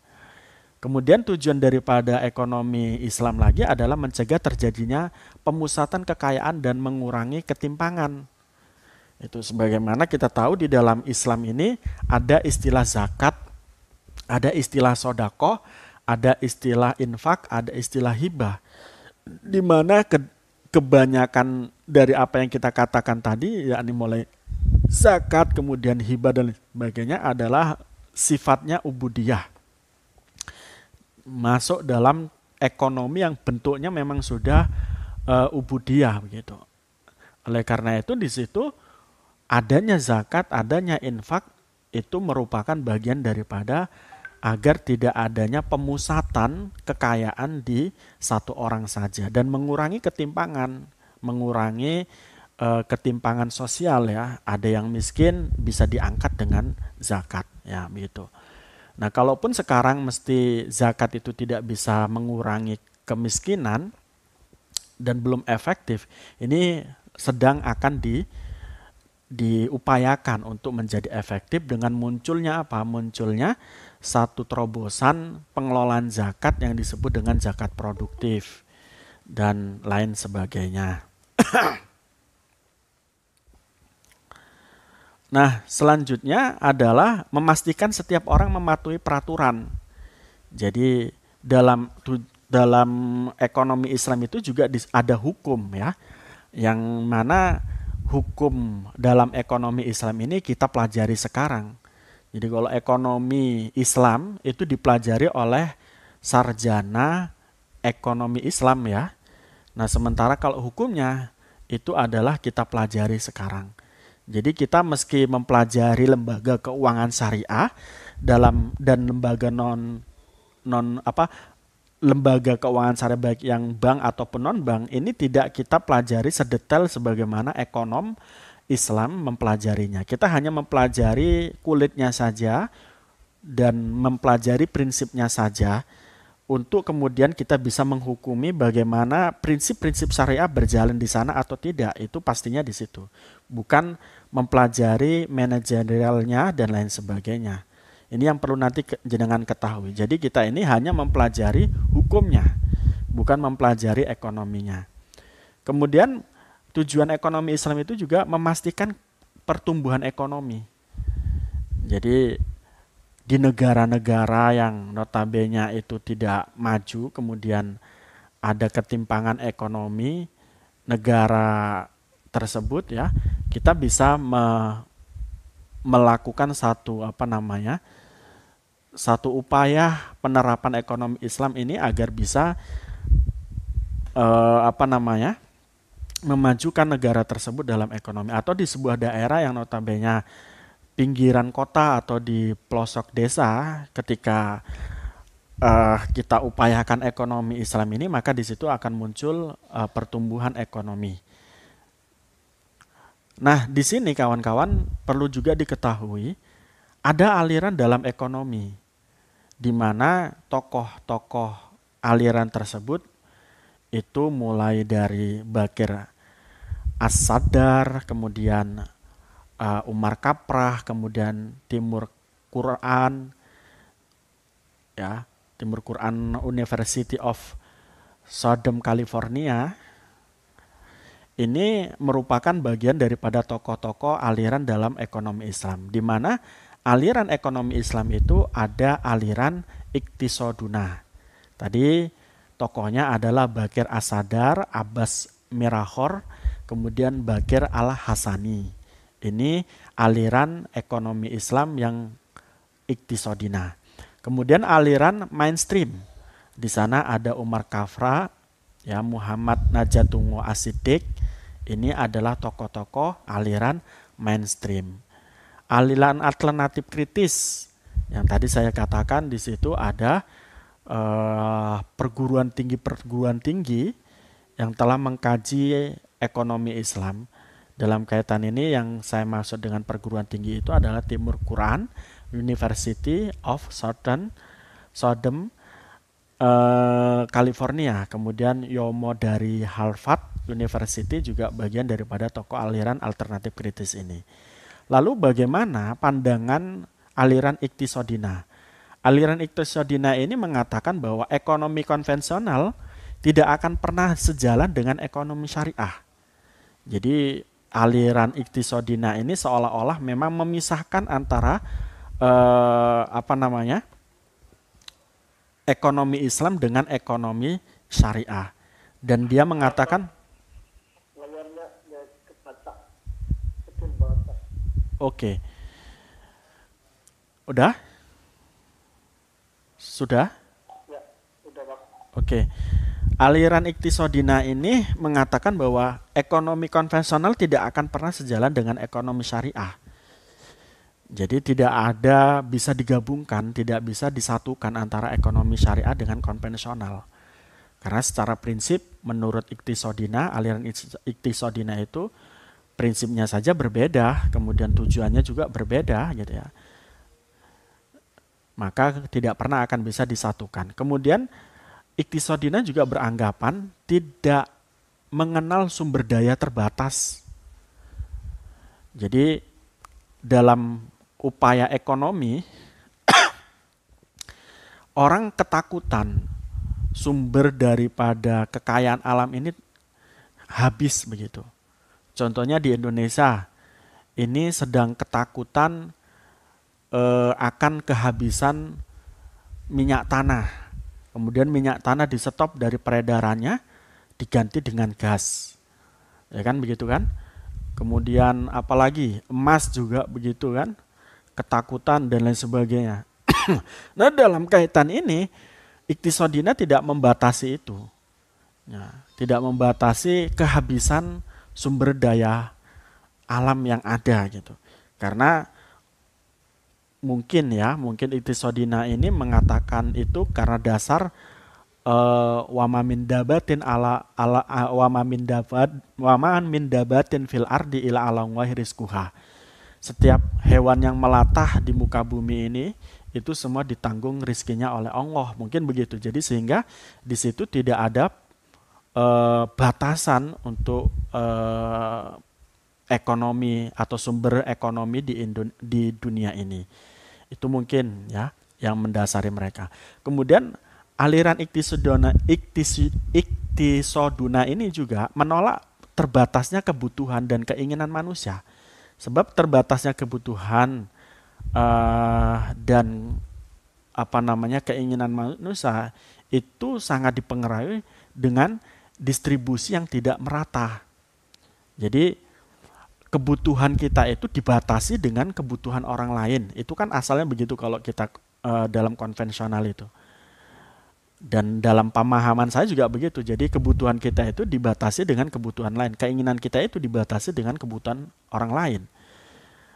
Kemudian tujuan daripada ekonomi Islam lagi adalah mencegah terjadinya pemusatan kekayaan dan mengurangi ketimpangan. Itu sebagaimana kita tahu di dalam Islam ini ada istilah zakat, ada istilah sodako, ada istilah infak, ada istilah hibah. Di mana kebanyakan dari apa yang kita katakan tadi, yakni mulai zakat, kemudian hibah dan sebagainya adalah sifatnya ubudiyah. Masuk dalam ekonomi yang bentuknya memang sudah ubudiyah begitu. Oleh karena itu di situ adanya zakat, adanya infak itu merupakan bagian daripada agar tidak adanya pemusatan kekayaan di satu orang saja dan mengurangi ketimpangan, mengurangi ketimpangan sosial ya. Ada yang miskin bisa diangkat dengan zakat ya begitu. Nah, kalaupun sekarang mesti zakat itu tidak bisa mengurangi kemiskinan dan belum efektif, ini sedang akan diupayakan untuk menjadi efektif dengan munculnya apa? Munculnya satu terobosan pengelolaan zakat yang disebut dengan zakat produktif dan lain sebagainya. Nah, selanjutnya adalah memastikan setiap orang mematuhi peraturan. Jadi dalam ekonomi Islam itu juga ada hukum ya, yang mana hukum dalam ekonomi Islam ini kita pelajari sekarang. Jadi kalau ekonomi Islam itu dipelajari oleh sarjana ekonomi Islam ya. Nah, sementara kalau hukumnya itu adalah kita pelajari sekarang. Jadi kita meski mempelajari lembaga keuangan syariah dan lembaga lembaga keuangan syariah baik yang bank ataupun non bank ini tidak kita pelajari sedetail sebagaimana ekonom Islam mempelajarinya. Kita hanya mempelajari kulitnya saja dan mempelajari prinsipnya saja untuk kemudian kita bisa menghukumi bagaimana prinsip-prinsip syariah berjalan di sana atau tidak. Itu pastinya di situ. Bukan mempelajari manajerialnya dan lain sebagainya. Ini yang perlu nanti jenengan ketahui. Jadi kita ini hanya mempelajari hukumnya, bukan mempelajari ekonominya. Kemudian tujuan ekonomi Islam itu juga memastikan pertumbuhan ekonomi. Jadi di negara-negara yang notabene itu tidak maju, kemudian ada ketimpangan ekonomi negara tersebut ya, kita bisa melakukan satu upaya penerapan ekonomi Islam ini agar bisa memajukan negara tersebut dalam ekonomi. Atau di sebuah daerah yang notabene pinggiran kota atau di pelosok desa, ketika kita upayakan ekonomi Islam ini, maka di situ akan muncul pertumbuhan ekonomi. Nah, di sini kawan-kawan perlu juga diketahui ada aliran dalam ekonomi di mana tokoh-tokoh aliran tersebut itu mulai dari Bakir As-Sadar, kemudian Umar Kaprah, kemudian Timur Quran University of Southern California. Ini merupakan bagian daripada tokoh-tokoh aliran dalam ekonomi Islam, di mana aliran ekonomi Islam itu ada aliran Iqtisoduna. Tadi tokohnya adalah Bakir As-Sadar, Abbas Mirahor, kemudian Bakir Al-Hasani. Ini aliran ekonomi Islam yang Iqtisodina. Kemudian aliran mainstream. Di sana ada Umar Kafra, ya, Muhammad Najatungo As-Siddiq. Ini adalah tokoh-tokoh aliran mainstream. Aliran alternatif kritis yang tadi saya katakan, di situ ada perguruan tinggi yang telah mengkaji ekonomi Islam. Dalam kaitan ini yang saya maksud dengan perguruan tinggi itu adalah Timur Quran University of Southern California, kemudian Yomo dari Harvard University juga bagian daripada tokoh aliran alternatif kritis ini. Lalu bagaimana pandangan aliran Iqtisodina? Aliran Iqtisodina ini mengatakan bahwa ekonomi konvensional tidak akan pernah sejalan dengan ekonomi syariah. Jadi aliran Iqtisodina ini seolah-olah memang memisahkan antara ekonomi Islam dengan ekonomi syariah. Dan dia mengatakan, oke. Udah? Sudah? Ya, udah, Pak. Oke. Aliran Iqtisodina ini mengatakan bahwa ekonomi konvensional tidak akan pernah sejalan dengan ekonomi syariah. Jadi tidak ada bisa digabungkan, tidak bisa disatukan antara ekonomi syariah dengan konvensional. Karena secara prinsip menurut Iqtisodina, aliran Iqtisodina itu prinsipnya saja berbeda, kemudian tujuannya juga berbeda gitu ya. Maka tidak pernah akan bisa disatukan. Kemudian Iqtisodina juga beranggapan tidak mengenal sumber daya terbatas. Jadi dalam upaya ekonomi orang ketakutan sumber daripada kekayaan alam ini habis begitu. Contohnya di Indonesia ini sedang ketakutan akan kehabisan minyak tanah. Kemudian minyak tanah di stop dari peredarannya diganti dengan gas. Ya kan begitu kan? Kemudian apalagi emas juga begitu kan? Ketakutan dan lain sebagainya. Nah, dalam kaitan ini Iqtisodina tidak membatasi itu. Ya, tidak membatasi kehabisan sumber daya alam yang ada gitu. Karena mungkin Iqtisodina ini mengatakan itu karena dasar wama min dabatin fil ardi ila ala Allahi rizquha. Setiap hewan yang melatah di muka bumi ini itu semua ditanggung rizkinya oleh Allah, mungkin begitu. Jadi sehingga di situ tidak ada batasan untuk ekonomi atau sumber ekonomi di dunia ini. Itu mungkin ya yang mendasari mereka. Kemudian aliran Iqtisoduna ini juga menolak terbatasnya kebutuhan dan keinginan manusia. Sebab terbatasnya kebutuhan dan keinginan manusia itu sangat dipengaruhi dengan distribusi yang tidak merata. Jadi kebutuhan kita itu dibatasi dengan kebutuhan orang lain. Itu kan asalnya begitu kalau kita dalam konvensional itu. Dan dalam pemahaman saya juga begitu. Jadi kebutuhan kita itu dibatasi dengan kebutuhan lain. Keinginan kita itu dibatasi dengan kebutuhan orang lain.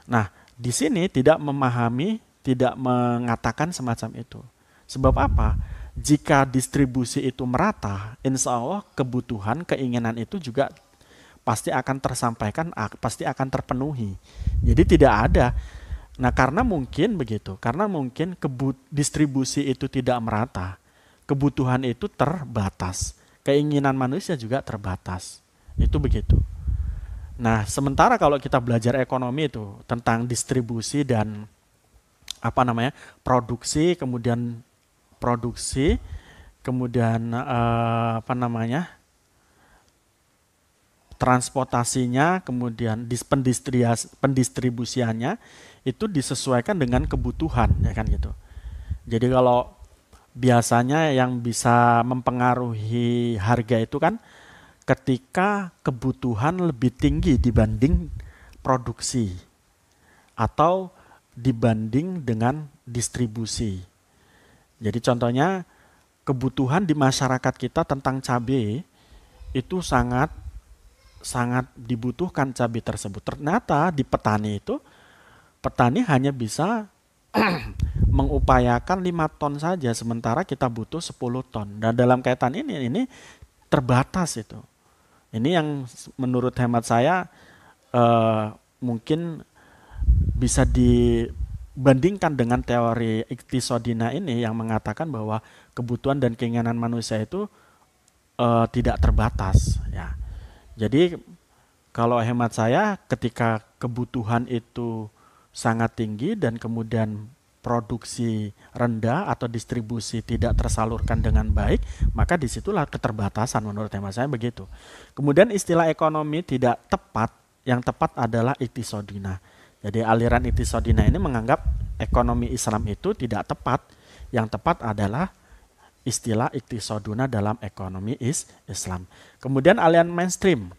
Nah, di sini tidak memahami, tidak mengatakan semacam itu. Sebab apa? Jika distribusi itu merata, insya Allah kebutuhan, keinginan itu juga pasti akan tersampaikan, pasti akan terpenuhi. Jadi tidak ada. Nah, karena mungkin begitu, karena mungkin distribusi itu tidak merata, kebutuhan itu terbatas, keinginan manusia juga terbatas. Itu begitu. Nah, sementara kalau kita belajar ekonomi itu tentang distribusi dan produksi, kemudian transportasinya, kemudian pendistribusiannya itu disesuaikan dengan kebutuhan, ya kan gitu. Jadi kalau biasanya yang bisa mempengaruhi harga itu kan ketika kebutuhan lebih tinggi dibanding produksi atau dibanding dengan distribusi. Jadi contohnya kebutuhan di masyarakat kita tentang cabai itu sangat dibutuhkan cabai tersebut. Ternyata di petani hanya bisa mengupayakan 5 ton saja, sementara kita butuh 10 ton. Dan dalam kaitan ini terbatas itu. Ini yang menurut hemat saya mungkin bisa dibandingkan dengan teori iktisodina ini yang mengatakan bahwa kebutuhan dan keinginan manusia itu tidak terbatas, ya. Jadi kalau hemat saya ketika kebutuhan itu sangat tinggi dan kemudian produksi rendah atau distribusi tidak tersalurkan dengan baik, maka disitulah keterbatasan menurut hemat saya begitu. Kemudian istilah ekonomi tidak tepat, yang tepat adalah iktisodina. Jadi aliran iktisodina ini menganggap ekonomi Islam itu tidak tepat, yang tepat adalah istilah iktisoduna dalam ekonomi Islam. Kemudian aliran mainstream.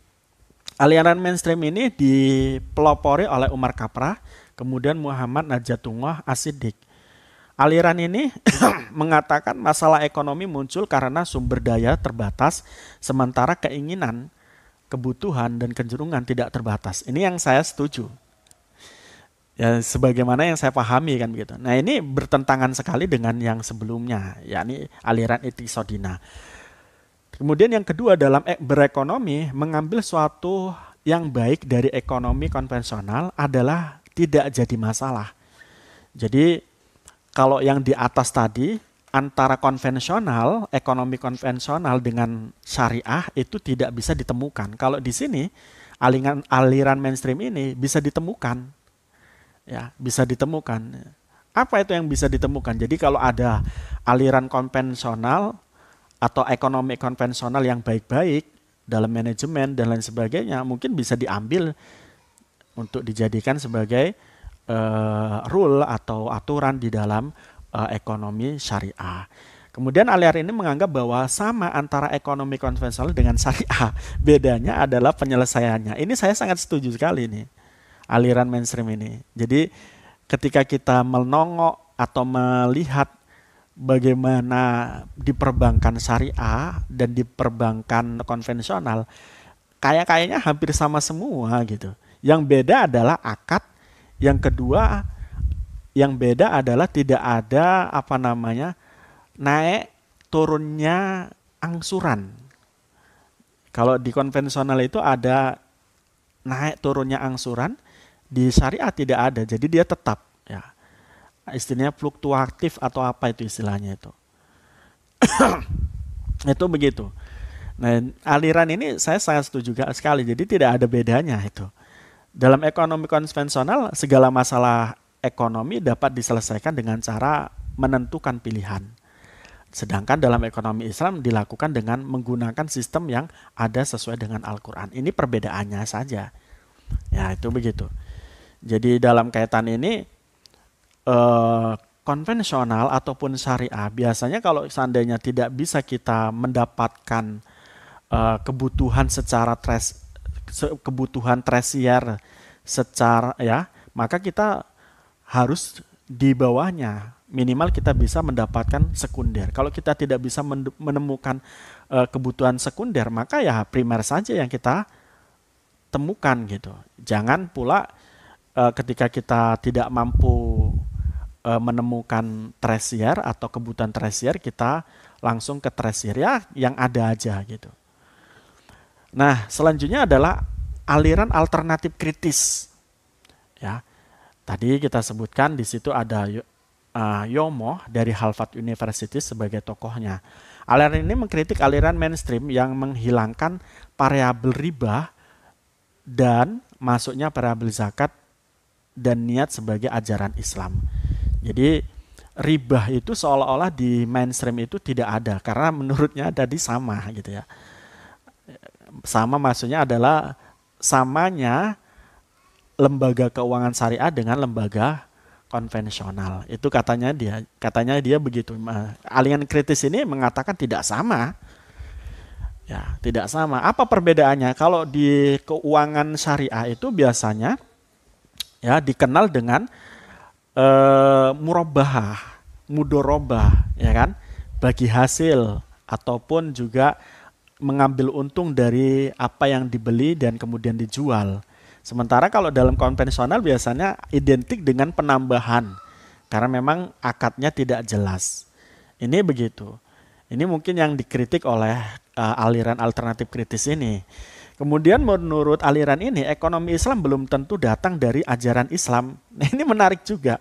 Aliran mainstream ini dipelopori oleh Umar Kaprah, kemudian Muhammad Najatullah As-Siddiq. Aliran ini mengatakan masalah ekonomi muncul karena sumber daya terbatas, sementara keinginan, kebutuhan, dan kecenderungan tidak terbatas. Ini yang saya setuju. Ya, sebagaimana yang saya pahami kan begitu. Nah, ini bertentangan sekali dengan yang sebelumnya, yakni aliran iktisodina. Kemudian yang kedua dalam berekonomi, mengambil suatu yang baik dari ekonomi konvensional adalah tidak jadi masalah. Jadi kalau yang di atas tadi antara konvensional, ekonomi konvensional dengan syariah itu tidak bisa ditemukan. Kalau di sini aliran mainstream ini bisa ditemukan. Ya, bisa ditemukan. Apa itu yang bisa ditemukan? Jadi kalau ada aliran konvensional atau ekonomi konvensional yang baik-baik dalam manajemen dan lain sebagainya, mungkin bisa diambil untuk dijadikan sebagai rule atau aturan di dalam ekonomi syariah. Kemudian aliran ini menganggap bahwa sama antara ekonomi konvensional dengan syariah. Bedanya adalah penyelesaiannya. Ini saya sangat setuju sekali nih. Aliran mainstream ini. Jadi ketika kita menongok atau melihat bagaimana di perbankan syariah dan di perbankan konvensional, kayaknya hampir sama semua gitu. Yang beda adalah akad, yang kedua yang beda adalah tidak ada naik turunnya angsuran. Kalau di konvensional itu ada naik turunnya angsuran, di syariah tidak ada, jadi dia tetap, ya. Istilahnya fluktuatif atau apa itu istilahnya itu. Itu begitu. Nah, aliran ini saya sangat setuju sekali, jadi tidak ada bedanya itu. Dalam ekonomi konvensional, segala masalah ekonomi dapat diselesaikan dengan cara menentukan pilihan. Sedangkan dalam ekonomi Islam dilakukan dengan menggunakan sistem yang ada sesuai dengan Al-Quran. Ini perbedaannya saja. Ya, itu begitu. Jadi dalam kaitan ini, konvensional ataupun syariah, biasanya kalau seandainya tidak bisa kita mendapatkan kebutuhan secara kebutuhan tersier secara ya, maka kita harus di bawahnya minimal kita bisa mendapatkan sekunder. Kalau kita tidak bisa menemukan kebutuhan sekunder, maka ya primer saja yang kita temukan gitu. Jangan pula ketika kita tidak mampu menemukan tersier atau kebutuhan tersier, kita langsung ke tersier ya yang ada aja gitu. Nah, selanjutnya adalah aliran alternatif kritis. Ya, tadi kita sebutkan di situ ada Yomo dari Harvard University sebagai tokohnya. Aliran ini mengkritik aliran mainstream yang menghilangkan variabel riba dan masuknya variabel zakat dan niat sebagai ajaran Islam. Jadi riba itu seolah-olah di mainstream itu tidak ada karena menurutnya tadi sama gitu ya. Sama maksudnya adalah samanya lembaga keuangan syariah dengan lembaga konvensional. Itu katanya dia begitu. Aliran kritis ini mengatakan tidak sama. Ya, tidak sama. Apa perbedaannya? Kalau di keuangan syariah itu biasanya ya dikenal dengan murabahah, mudorobah, ya kan, bagi hasil ataupun juga mengambil untung dari apa yang dibeli dan kemudian dijual. Sementara kalau dalam konvensional biasanya identik dengan penambahan karena memang akadnya tidak jelas. Ini begitu. Ini mungkin yang dikritik oleh aliran alternatif kritis ini. Kemudian menurut aliran ini, ekonomi Islam belum tentu datang dari ajaran Islam. Nah, ini menarik juga.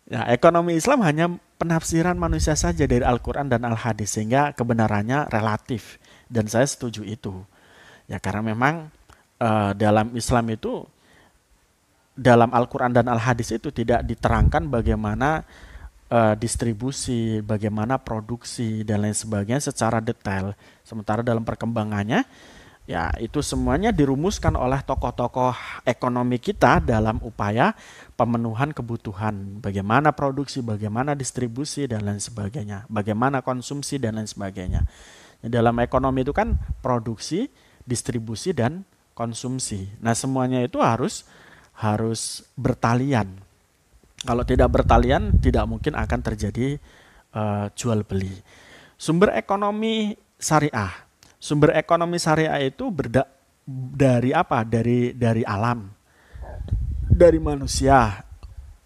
Ya, ekonomi Islam hanya penafsiran manusia saja dari Al-Quran dan Al-Hadis, sehingga kebenarannya relatif. Dan saya setuju itu. Ya, karena memang dalam Islam itu, dalam Al-Quran dan Al-Hadis itu tidak diterangkan bagaimana distribusi, bagaimana produksi, dan lain sebagainya secara detail. Sementara dalam perkembangannya, ya itu semuanya dirumuskan oleh tokoh-tokoh ekonomi kita dalam upaya pemenuhan kebutuhan. Bagaimana produksi, bagaimana distribusi, dan lain sebagainya. Bagaimana konsumsi, dan lain sebagainya. Dalam ekonomi itu kan produksi, distribusi, dan konsumsi. Nah, semuanya itu harus bertalian. Kalau tidak bertalian, tidak mungkin akan terjadi jual beli. Sumber ekonomi syariah. Sumber ekonomi syariah itu dari apa? Dari alam, dari manusia,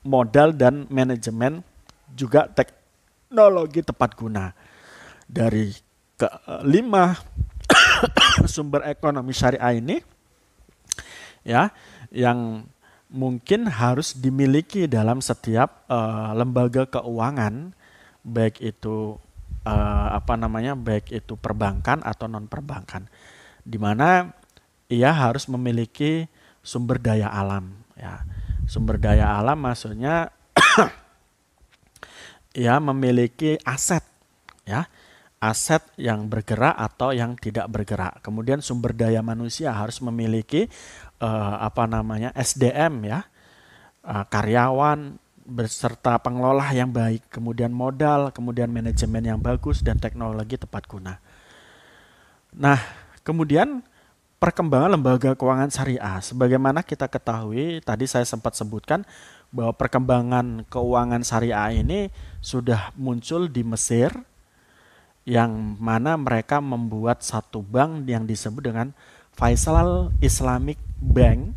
modal dan manajemen, juga teknologi tepat guna. Dari kelima sumber ekonomi syariah ini, ya, yang mungkin harus dimiliki dalam setiap lembaga keuangan, baik itu baik itu perbankan atau non perbankan, di mana ia harus memiliki sumber daya alam. Ya, sumber daya alam maksudnya ia memiliki aset, ya, aset yang bergerak atau yang tidak bergerak. Kemudian sumber daya manusia harus memiliki SDM, ya, karyawan beserta pengelola yang baik, kemudian modal, kemudian manajemen yang bagus dan teknologi tepat guna. Nah, kemudian perkembangan lembaga keuangan syariah, sebagaimana kita ketahui tadi saya sempat sebutkan bahwa perkembangan keuangan syariah ini sudah muncul di Mesir, yang mana mereka membuat satu bank yang disebut dengan Faisal Islamic Bank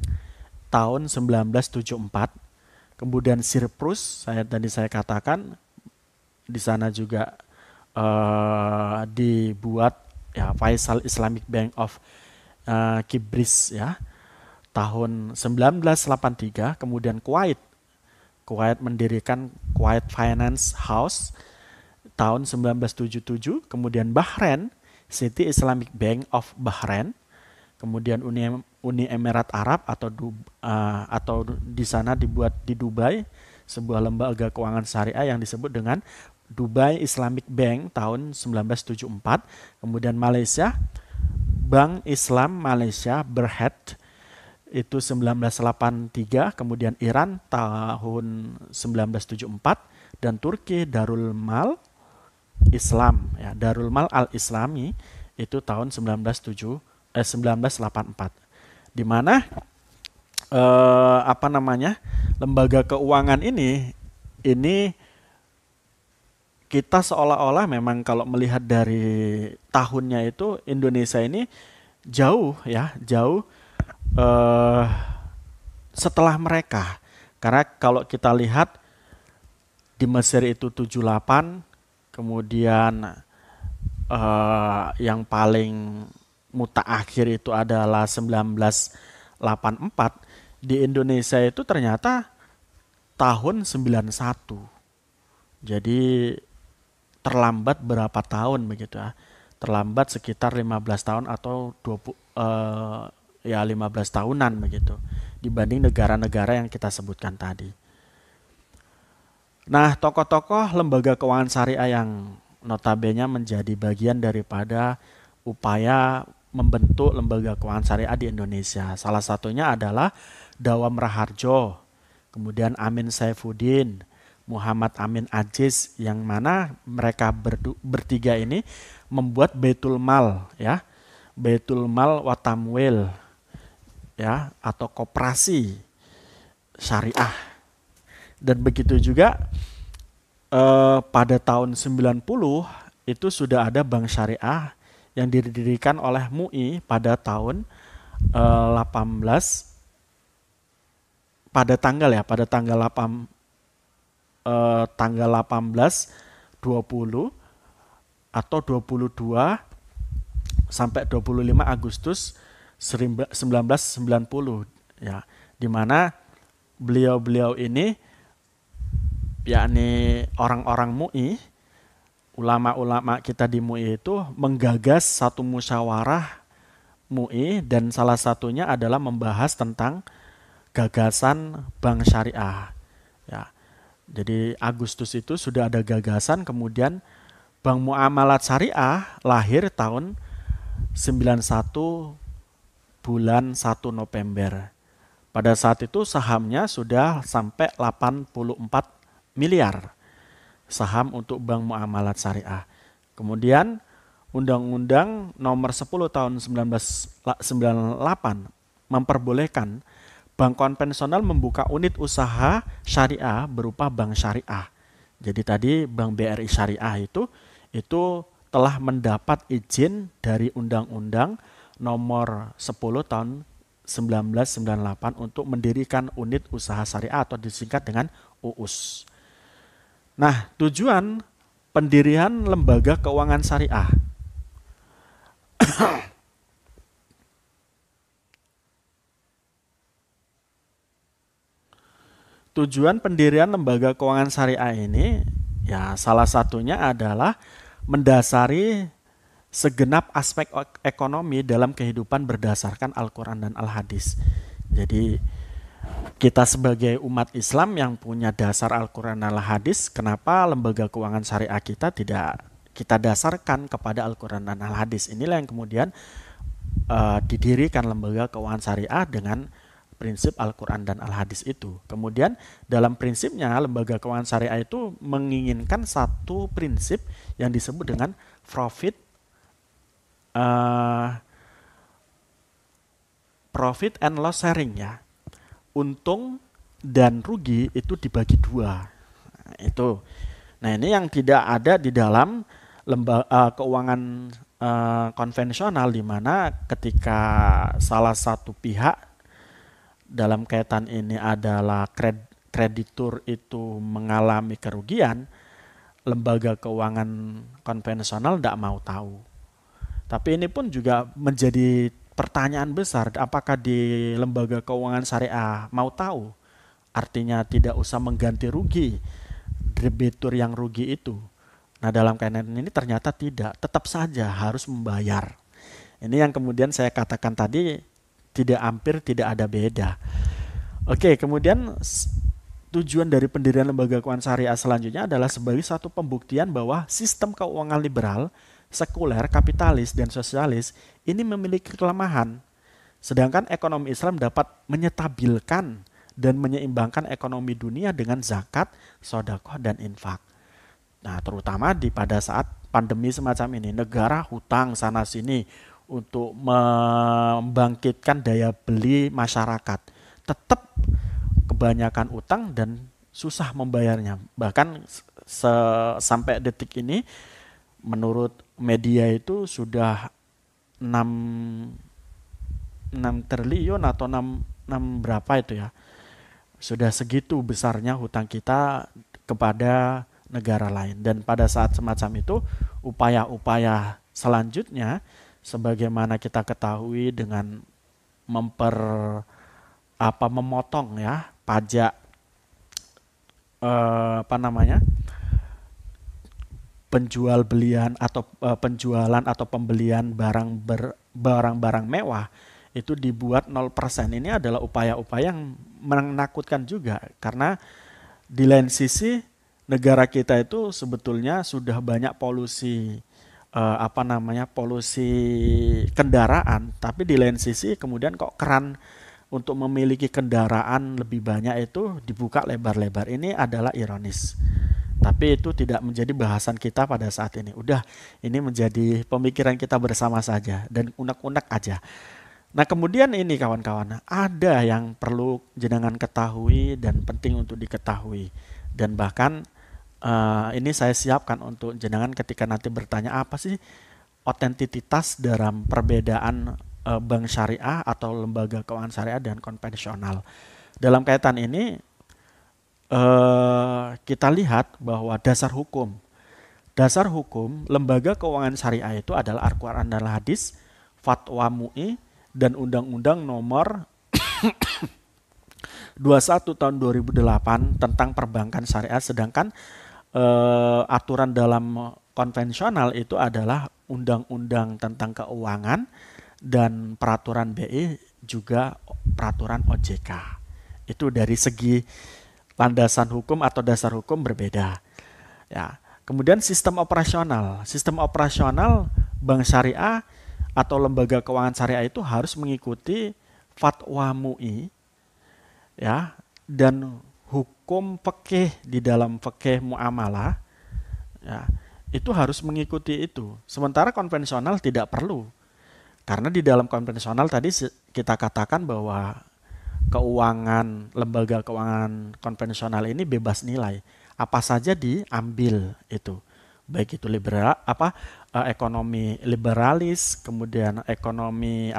tahun 1974. Kemudian Cyprus, saya katakan di sana juga dibuat ya Faisal Islamic Bank of Kibris, ya, tahun 1983. Kemudian Kuwait mendirikan Kuwait Finance House tahun 1977. Kemudian Bahrain, City Islamic Bank of Bahrain. Kemudian Uni Emirat Arab atau di sana dibuat di Dubai sebuah lembaga keuangan syariah yang disebut dengan Dubai Islamic Bank tahun 1974. Kemudian Malaysia, Bank Islam Malaysia Berhad itu 1983, kemudian Iran tahun 1974, dan Turki Darul Mal Islam, ya, Darul Mal Al-Islami itu tahun 1984. Di mana lembaga keuangan ini kita seolah-olah memang kalau melihat dari tahunnya itu Indonesia ini jauh setelah mereka. Karena kalau kita lihat di Mesir itu 78, kemudian yang paling mutaakhir itu adalah 1984. Di Indonesia itu ternyata tahun 91. Jadi terlambat berapa tahun begitu ya. Terlambat sekitar 15 tahun atau 15 tahunan begitu dibanding negara-negara yang kita sebutkan tadi. Nah, tokoh-tokoh lembaga keuangan syariah yang notabene menjadi bagian daripada upaya membentuk lembaga keuangan syariah di Indonesia. Salah satunya adalah Dawam Raharjo, kemudian Amin Saifuddin, Muhammad Amin Aziz, yang mana mereka bertiga ini membuat Baitul Mal, ya, Baitul Mal Watamwil, ya, atau koperasi syariah. Dan begitu juga pada tahun 90 itu sudah ada bank syariah yang didirikan oleh MUI pada tahun tanggal 18, 20 atau 22 sampai 25 Agustus 1990, ya, di mana beliau-beliau ini, yakni orang-orang MUI, ulama-ulama kita di MUI itu menggagas satu musyawarah MUI, dan salah satunya adalah membahas tentang gagasan bank syariah, ya. Jadi Agustus itu sudah ada gagasan, kemudian Bank Muamalat Syariah lahir tahun 91 bulan 1 November. Pada saat itu sahamnya sudah sampai 84 miliar saham untuk Bank Muamalat Syariah. Kemudian Undang-Undang Nomor 10 tahun 1998 memperbolehkan bank konvensional membuka unit usaha syariah berupa bank syariah. Jadi tadi Bank BRI Syariah itu telah mendapat izin dari Undang-Undang Nomor 10 tahun 1998 untuk mendirikan unit usaha syariah atau disingkat dengan UUS. Nah, tujuan pendirian lembaga keuangan syariah. Tujuan pendirian lembaga keuangan syariah ini, ya, salah satunya adalah mendasari segenap aspek ekonomi dalam kehidupan berdasarkan Al-Quran dan Al-Hadis. Jadi kita sebagai umat Islam yang punya dasar Al-Quran dan Al-Hadis, kenapa lembaga keuangan syariah kita tidak kita dasarkan kepada Al-Quran dan Al-Hadis? Inilah yang kemudian didirikan lembaga keuangan syariah dengan prinsip Al-Quran dan Al-Hadis itu. Kemudian dalam prinsipnya lembaga keuangan syariah itu menginginkan satu prinsip yang disebut dengan profit and loss sharing, ya. Untung dan rugi itu dibagi dua. Nah, ini yang tidak ada di dalam lembaga keuangan konvensional, di mana ketika salah satu pihak dalam kaitan ini adalah kreditur itu mengalami kerugian, lembaga keuangan konvensional tidak mau tahu. Tapi ini pun juga menjadi pertanyaan besar, apakah di lembaga keuangan syariah mau tahu? Artinya tidak usah mengganti rugi, debitur yang rugi itu. Nah, dalam kaitan ini ternyata tidak, tetap saja harus membayar. Ini yang kemudian saya katakan tadi, hampir tidak ada beda. Oke, kemudian tujuan dari pendirian lembaga keuangan syariah selanjutnya adalah sebagai satu pembuktian bahwa sistem keuangan liberal, sekuler, kapitalis, dan sosialis ini memiliki kelemahan, Sedangkan ekonomi Islam dapat menyetabilkan dan menyeimbangkan ekonomi dunia dengan zakat, sedekah, dan infak. Nah, terutama pada saat pandemi semacam ini, negara hutang sana-sini untuk membangkitkan daya beli masyarakat. Tetap kebanyakan utang dan susah membayarnya. Bahkan sampai detik ini, menurut media itu sudah 6 triliun atau 6 berapa itu ya. Sudah segitu besarnya hutang kita kepada negara lain. Dan pada saat semacam itu, upaya-upaya selanjutnya sebagaimana kita ketahui dengan memotong ya pajak penjual belian atau penjualan atau pembelian barang-barang mewah itu dibuat 0%. Ini adalah upaya-upaya yang menakutkan juga, karena di lain sisi negara kita itu sebetulnya sudah banyak polusi polusi kendaraan, tapi di lain sisi kemudian kok keran untuk memiliki kendaraan lebih banyak itu dibuka lebar-lebar. Ini adalah ironis. Tapi itu tidak menjadi bahasan kita pada saat ini. Udah, ini menjadi pemikiran kita bersama saja dan unek-unek aja. Nah, kemudian ini kawan-kawan, ada yang perlu jenengan ketahui dan penting untuk diketahui. Dan bahkan ini saya siapkan untuk jenengan ketika nanti bertanya apa sih otentititas dalam perbedaan bank syariah atau lembaga keuangan syariah dan konvensional. Dalam kaitan ini kita lihat bahwa dasar hukum lembaga keuangan syariah itu adalah Al-Quran dan Hadis, Fatwa MUI, dan Undang-Undang Nomor 21 tahun 2008 tentang perbankan syariah. Sedangkan aturan dalam konvensional itu adalah Undang-Undang tentang keuangan dan peraturan BI, juga peraturan OJK. Itu dari segi landasan hukum atau dasar hukum berbeda. Ya. Kemudian sistem operasional bank syariah atau lembaga keuangan syariah itu harus mengikuti fatwa MUI, ya, dan hukum fikih di dalam fikih muamalah, ya, itu harus mengikuti itu. Sementara konvensional tidak perlu, karena di dalam konvensional tadi kita katakan bahwa lembaga keuangan konvensional ini bebas nilai, apa saja diambil itu, baik itu ekonomi liberalis, kemudian ekonomi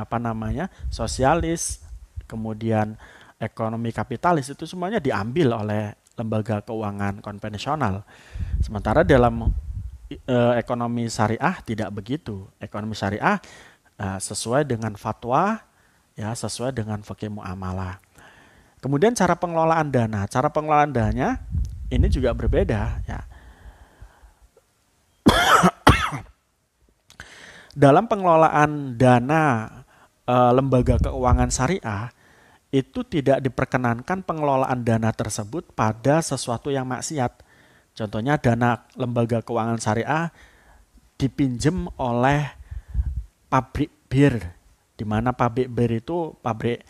sosialis, kemudian ekonomi kapitalis, itu semuanya diambil oleh lembaga keuangan konvensional. Sementara dalam ekonomi syariah tidak begitu. Ekonomi syariah sesuai dengan fatwa, ya, sesuai dengan fikih muamalah. Kemudian cara pengelolaan dana dananya ini juga berbeda, ya. Dalam pengelolaan dana lembaga keuangan syariah itu tidak diperkenankan pengelolaan dana tersebut pada sesuatu yang maksiat. Contohnya dana lembaga keuangan syariah dipinjam oleh pabrik bir, di mana pabrik bir itu pabrik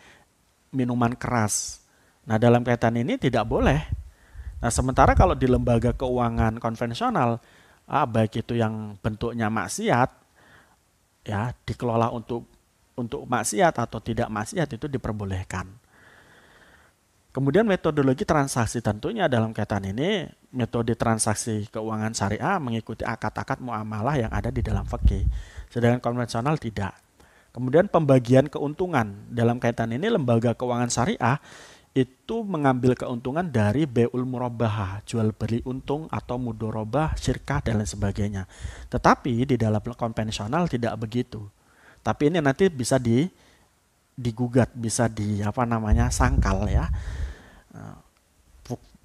minuman keras. Nah, dalam kaitan ini tidak boleh. Nah, sementara kalau di lembaga keuangan konvensional, baik itu yang bentuknya maksiat, ya, dikelola untuk maksiat atau tidak maksiat, itu diperbolehkan. Kemudian metodologi transaksi, tentunya dalam kaitan ini metode transaksi keuangan syariah mengikuti akad-akad muamalah yang ada di dalam fikih, sedangkan konvensional tidak. Kemudian pembagian keuntungan, dalam kaitan ini lembaga keuangan syariah itu mengambil keuntungan dari bai'ul murabahah, jual beli untung, atau mudorobah, syirkah, dan lain sebagainya. Tetapi di dalam konvensional tidak begitu. Tapi ini nanti bisa digugat, bisa sangkal, ya.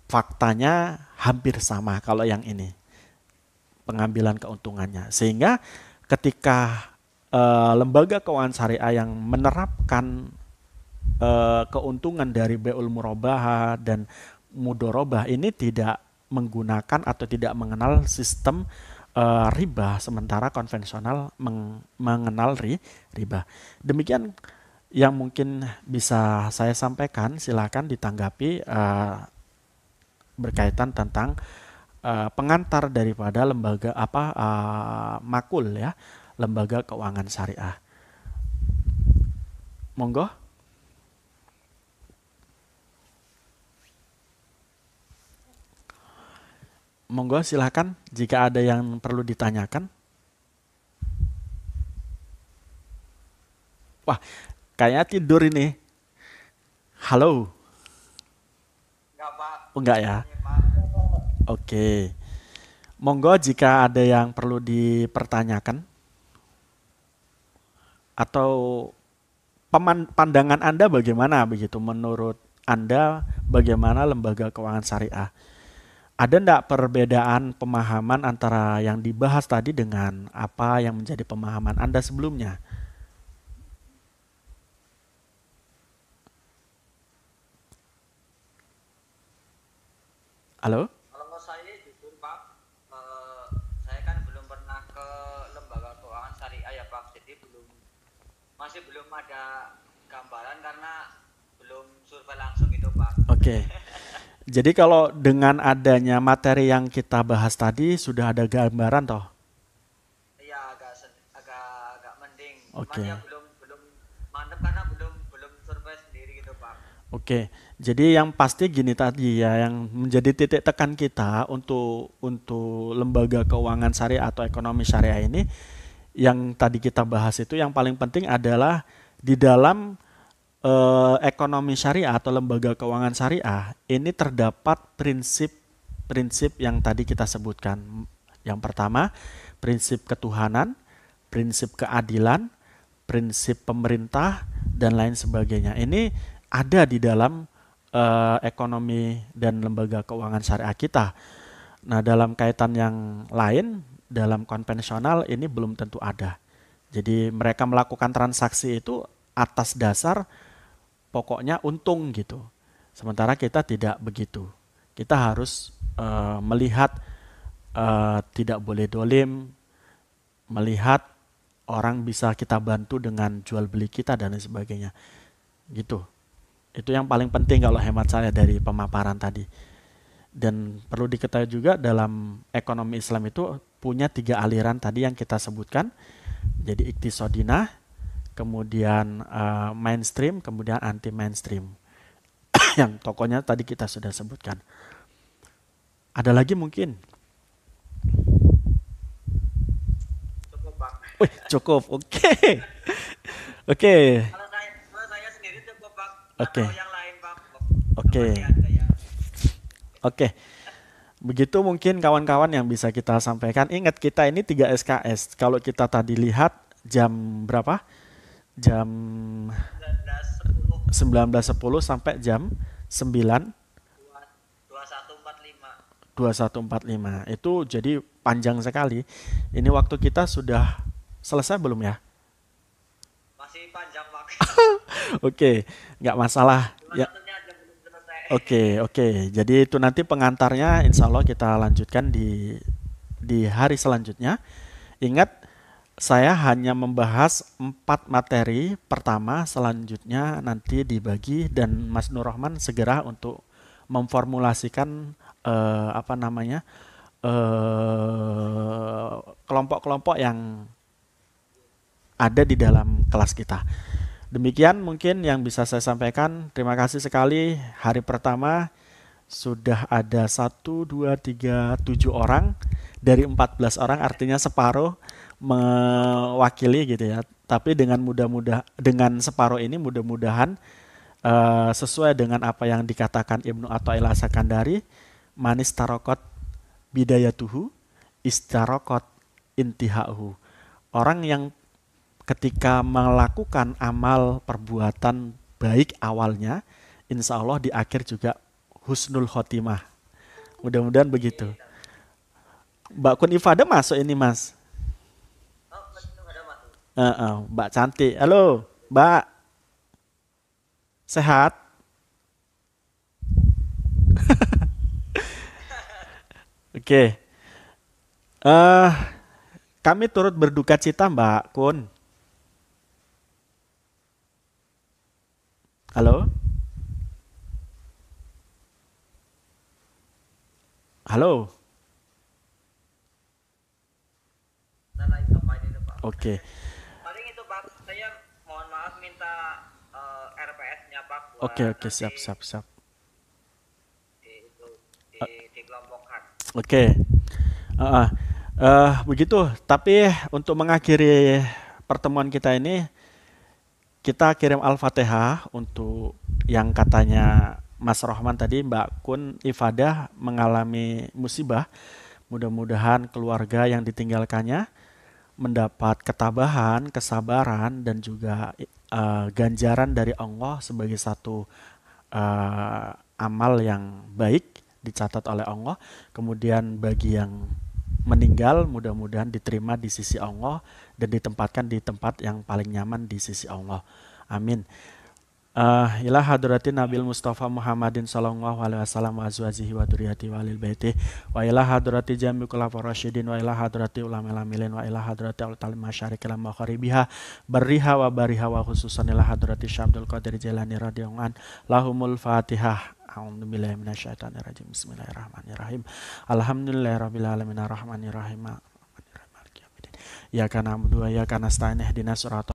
Faktanya hampir sama kalau yang ini, pengambilan keuntungannya. Sehingga ketika lembaga keuangan syariah yang menerapkan keuntungan dari bai'ul murabahah dan mudorobah ini tidak menggunakan atau tidak mengenal sistem riba, sementara konvensional mengenal riba. Demikian yang mungkin bisa saya sampaikan, silakan ditanggapi berkaitan tentang pengantar daripada lembaga makul ya, lembaga keuangan syariah. Monggo. Monggo silakan jika ada yang perlu ditanyakan. Wah, kayaknya tidur ini. Halo. Enggak, Pak. Oh, enggak ya? Iya, Pak. Oke. Monggo jika ada yang perlu dipertanyakan atau pandangan Anda bagaimana begitu, menurut Anda bagaimana lembaga keuangan syariah? Ada enggak perbedaan pemahaman antara yang dibahas tadi dengan apa yang menjadi pemahaman Anda sebelumnya? Halo? Kalau saya jujur Pak, saya kan belum pernah ke lembaga keuangan syariah ya Pak, jadi masih belum ada gambaran karena belum survei langsung gitu Pak. Oke. Jadi kalau dengan adanya materi yang kita bahas tadi sudah ada gambaran toh? Iya agak mending. Oke. Cuman ya belum mantep karena belum survei sendiri gitu Pak. Oke, jadi yang pasti gini tadi ya, yang menjadi titik tekan kita untuk lembaga keuangan syariah atau ekonomi syariah ini, yang tadi kita bahas itu yang paling penting adalah di dalam ekonomi syariah atau lembaga keuangan syariah ini terdapat prinsip-prinsip yang tadi kita sebutkan. Yang pertama, prinsip ketuhanan, prinsip keadilan, prinsip pemerintah, dan lain sebagainya. Ini ada di dalam ekonomi dan lembaga keuangan syariah kita. Nah, dalam kaitan yang lain, dalam konvensional ini belum tentu ada. Jadi mereka melakukan transaksi itu atas dasar pokoknya untung gitu. Sementara kita tidak begitu. Kita harus melihat tidak boleh dolim, melihat orang bisa kita bantu dengan jual beli kita dan lain sebagainya. Gitu. Itu yang paling penting kalau hemat saya dari pemaparan tadi. Dan perlu diketahui juga dalam ekonomi Islam itu punya 3 aliran tadi yang kita sebutkan. Jadi iktisodinah, kemudian mainstream, kemudian anti mainstream. Yang tokonya tadi kita sudah sebutkan. Ada lagi mungkin? Cukup Pak. Wih, cukup. Oke. Oke. Kalau saya sendiri cukup Pak. Oke. Atau yang lain Pak. Oke. Masih ada ya. Oke. Begitu mungkin kawan-kawan yang bisa kita sampaikan. Ingat kita ini 3 SKS. Kalau kita tadi lihat jam berapa? Jam 19.10 sampai jam 9. 21.45. Itu jadi panjang sekali. Ini waktu kita sudah selesai belum ya? Masih panjang Pak. Oke, nggak masalah. Ya. Oke. Jadi itu nanti pengantarnya insya Allah kita lanjutkan di hari selanjutnya. Ingat, saya hanya membahas 4 materi pertama, selanjutnya nanti dibagi dan Mas Nur Rahman segera untuk memformulasikan kelompok-kelompok yang ada di dalam kelas kita. Demikian mungkin yang bisa saya sampaikan. Terima kasih sekali. Hari pertama sudah ada 1, 2, 3, 7 orang dari 14 orang, artinya separuh mewakili gitu ya. Tapi dengan separuh ini mudah-mudahan sesuai dengan apa yang dikatakan Ibnu Athaillah As-Sakandari, manis tarokot bidayatuhu istarokot intihauhu. Orang yang ketika melakukan amal perbuatan baik awalnya, insya Allah di akhir juga husnul khotimah. Mudah-mudahan begitu. Mbak Kun Ifada masuk ini Mas. Mbak cantik. Halo Mbak. Sehat? Oke. Kami turut berduka cita Mbak Kun. Halo? Halo? Oke. Paling itu Pak, saya mohon maaf minta RPS-nya Pak. Oke, siap. Di kelompokkan. Oke. Begitu, tapi untuk mengakhiri pertemuan kita ini, kita kirim Al-Fatihah untuk yang katanya Mas Rohman tadi, Mbak Kun Ifadah mengalami musibah. Mudah-mudahan keluarga yang ditinggalkannya mendapat ketabahan, kesabaran, dan juga ganjaran dari Allah sebagai satu amal yang baik dicatat oleh Allah. Kemudian bagi yang meninggal mudah-mudahan diterima di sisi Allah dan ditempatkan di tempat yang paling nyaman di sisi Allah. Amin. Ila hadratin Nabil Mustafa Muhammadin sallallahu alaihi wasallam wa azwajihi wa dzurriyyati wa lil baiti wa ila hadrati jami khulafar rasyidin wa ila hadrati ulama lamilin wa ila hadrati al-talim masyariqil magharibiha barriha wa bariha wa khususan ila hadrati Syabdul Qadir Jailani radhiyallahu an lahumul Fatihah. A'udzubillahi minasyaitonir rajim. Bismillahirrahmanirrahim. Alhamdulillahirabbil alamin arrahmanirrahim. Iyyaka na'budu wa iyyaka nasta'in ihdinas siratal